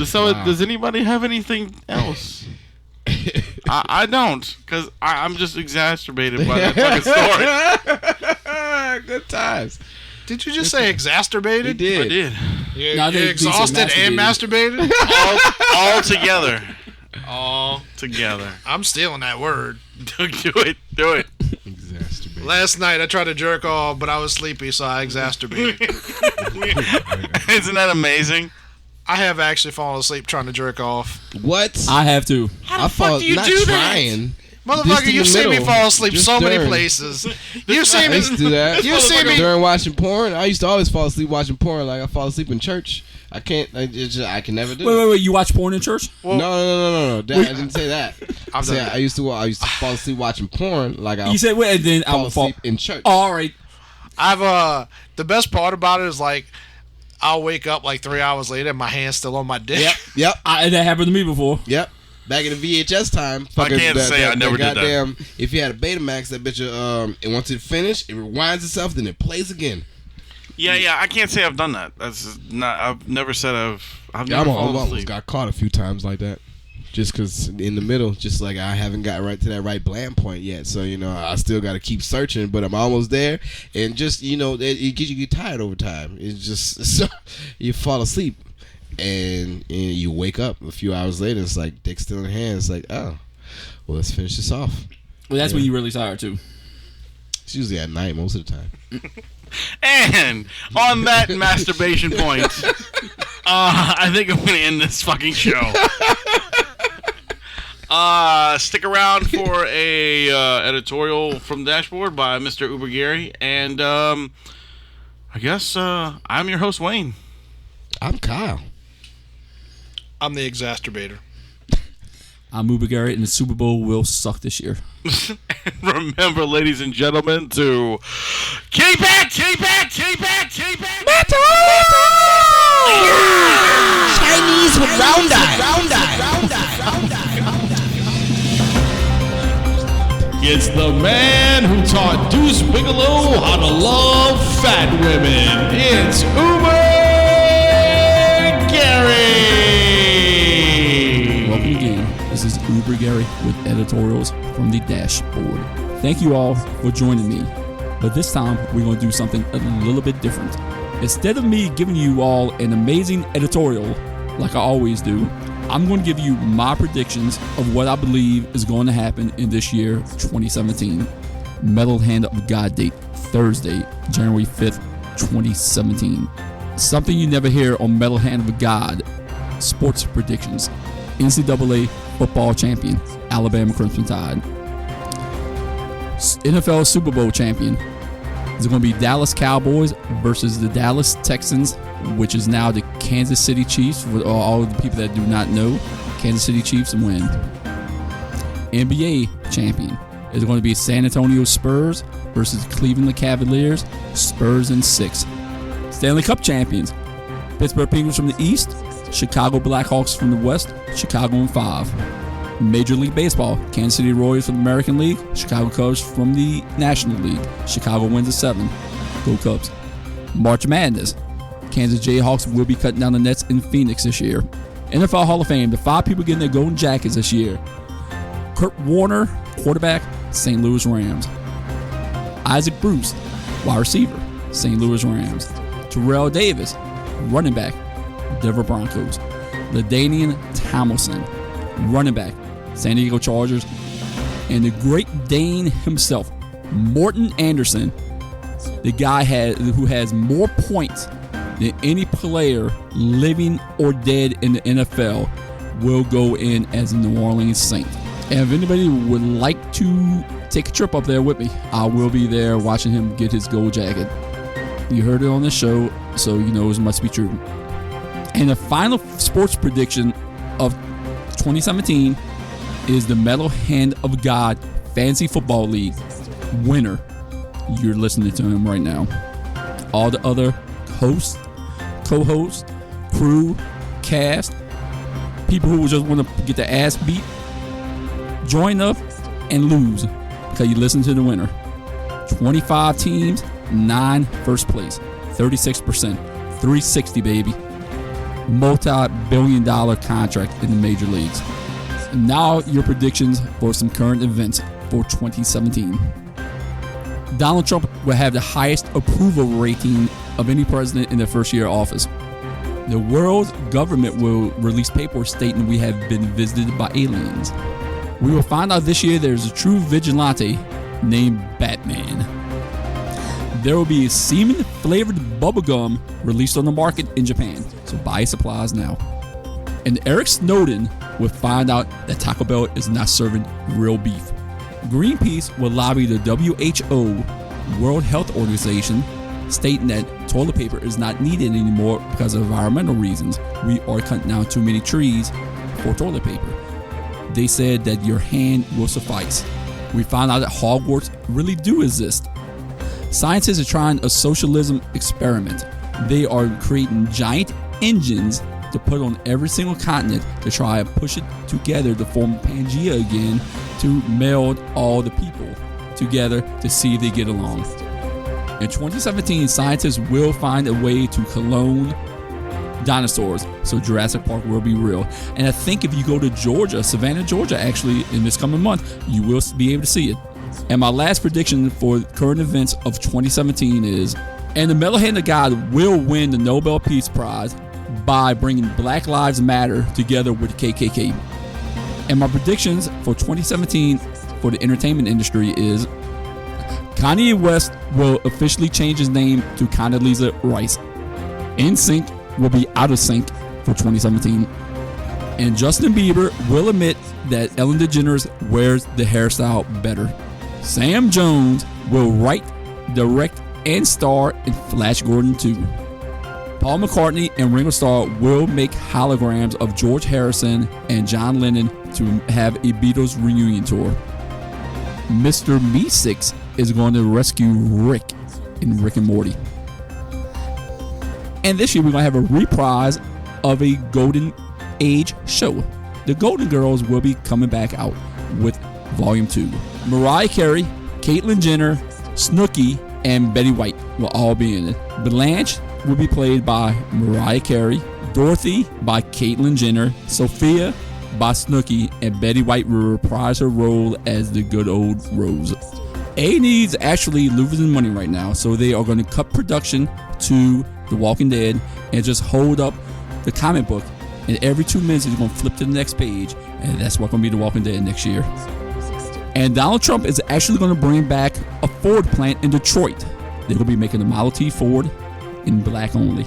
So does anybody have anything else? I don't, because I'm just exacerbated by that fucking story. Good times. Did you just say exacerbated? He did. I did. You're exhausted and masturbated? All together. All together. I'm stealing that word. Do it. Exacerbate. Last night I tried to jerk off, but I was sleepy, so I exacerbated. Isn't that amazing? I have actually fallen asleep trying to jerk off. What? I have to. How the fuck do you do that? Motherfucker, you've seen me fall asleep so many places. You've seen me do that. You've seen me during watching porn. I used to always fall asleep watching porn. Like I fall asleep in church. I can't. I can never do. Wait. You watch porn in church? Well, no. I didn't say that. I used to fall asleep watching porn. Like you said, and then I would fall asleep in church. All right. I've the best part about it is like I'll wake up like 3 hours later and my hand's still on my dick. Yep. That happened to me before. Yep. Back in the VHS time, I can't say I never did that. If you had a Betamax, that bitch, and once it finished, it rewinds itself, then it plays again. Yeah. I can't say I've done that. That's not. I've never said I've never fallen asleep. Got caught a few times like that, just because in the middle, just like I haven't got right to that right bland point yet. So I still got to keep searching, but I'm almost there. And just it gets you get tired over time. It's just so you fall asleep. And you wake up a few hours later, it's like dick still in hand. It's like, oh, well, let's finish this off. Well, that's when you're really tired too. It's usually at night most of the time. And on that masturbation point, I think I'm gonna end this fucking show. Stick around for a editorial from Dashboard by Mr. Uber Gary, and I guess I'm your host, Wayne. I'm Kyle. I'm the exacerbator. I'm Uber Gary, and the Super Bowl will suck this year. Remember, ladies and gentlemen, to keep it. Metal! Chinese with round eye. It's the man who taught Deuce Bigelow how to love fat women. It's Uber Gary. Welcome again. This is Uber Gary with editorials from the Dashboard. Thank you all for joining me. But this time, we're going to do something a little bit different. Instead of me giving you all an amazing editorial, like I always do, I'm going to give you my predictions of what I believe is going to happen in this year, 2017. Metal Hand of God date Thursday, January 5th, 2017. Something you never hear on Metal Hand of God. Sports predictions. NCAA football champion, Alabama Crimson Tide. NFL Super Bowl champion is going to be Dallas Cowboys versus the Dallas Texans, which is now the Kansas City Chiefs. For all of the people that do not know, Kansas City Chiefs win. NBA champion is going to be San Antonio Spurs versus Cleveland Cavaliers. Spurs in 6. Stanley Cup champions, Pittsburgh Penguins from the East, Chicago Blackhawks from the West, Chicago in 5. Major League Baseball, Kansas City Royals from the American League, Chicago Cubs from the National League. Chicago wins at 7. Go Cubs. March Madness, Kansas Jayhawks will be cutting down the nets in Phoenix this year. NFL Hall of Fame, the 5 people getting their golden jackets this year. Kurt Warner, quarterback, St. Louis Rams. Isaac Bruce, wide receiver, St. Louis Rams. Terrell Davis, running back, Denver Broncos. LaDainian Tomlinson, running back, San Diego Chargers. And the Great Dane himself, Morton Anderson, the guy who has more points than any player living or dead in the NFL, will go in as a New Orleans Saint. And if anybody would like to take a trip up there with me, I will be there watching him get his gold jacket. You heard it on the show, so you know it must be true. And the final sports prediction of 2017 is the Metal Hand of God Fantasy Football League winner. You're listening to him right now. All the other hosts, co-hosts, crew, cast, people who just want to get their ass beat, join up and lose because you listen to the winner. 25 teams, 9 first place, 36%, 360 baby. Multi-billion-dollar contract in the major leagues. And now your predictions for some current events for 2017. Donald Trump will have the highest approval rating of any president in their first year of office. The world's government will release paperwork stating we have been visited by aliens. We will find out this year there's a true vigilante named Batman. There will be semen-flavored bubblegum released on the market in Japan, so buy supplies now. And Eric Snowden will find out that Taco Bell is not serving real beef. Greenpeace will lobby the WHO, World Health Organization, stating that toilet paper is not needed anymore because of environmental reasons. We are cutting down too many trees for toilet paper. They said that your hand will suffice. We found out that Hogwarts really do exist. Scientists are trying a socialism experiment. They are creating giant engines to put on every single continent to try and push it together to form Pangea again, to meld all the people together to see if they get along. In 2017, scientists will find a way to clone dinosaurs, so Jurassic Park will be real. And I think if you go to Georgia, Savannah, Georgia, actually, in this coming month, you will be able to see it. And my last prediction for current events of 2017 is, and the Metal Hand of God will win the Nobel Peace Prize by bringing Black Lives Matter together with the KKK. And my predictions for 2017 for the entertainment industry is Kanye West will officially change his name to Condoleezza Rice. NSYNC will be out of sync for 2017. And Justin Bieber will admit that Ellen DeGeneres wears the hairstyle better. Sam Jones will write, direct, and star in Flash Gordon 2. Paul McCartney and Ringo Starr will make holograms of George Harrison and John Lennon to have a Beatles reunion tour. Mr. Meeseeks is going to rescue Rick in Rick and Morty. And this year we're going to have a reprise of a Golden Age show. The Golden Girls will be coming back out with Volume 2. Mariah Carey, Caitlyn Jenner, Snooki, and Betty White will all be in it. Blanche will be played by Mariah Carey, Dorothy by Caitlyn Jenner, Sophia by Snooki, and Betty White will reprise her role as the good old Rose. A&E's actually losing money right now, so they are going to cut production to The Walking Dead and just hold up the comic book, and every 2 minutes it's going to flip to the next page, and that's what's going to be The Walking Dead next year. And Donald Trump is actually going to bring back a Ford plant in Detroit. They will be making the Model T Ford in black only.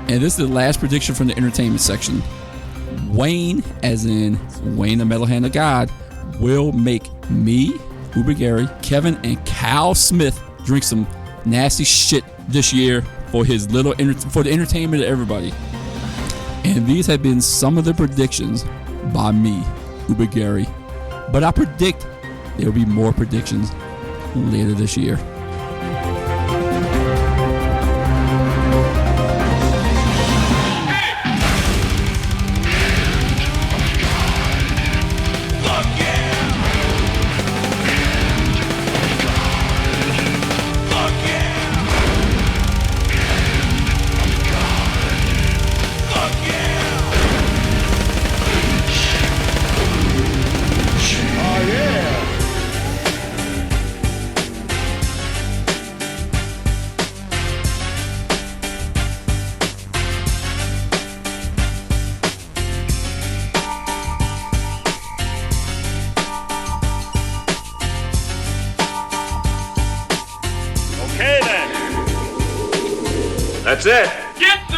And this is the last prediction from the entertainment section. Wayne, as in Wayne the Metal Hand of God, will make me, Uber Gary, Kevin, and Cal Smith drink some nasty shit this year for his for the entertainment of everybody. And these have been some of the predictions by me, Uber Gary. But I predict there will be more predictions later this year. Okay then. That's it. Get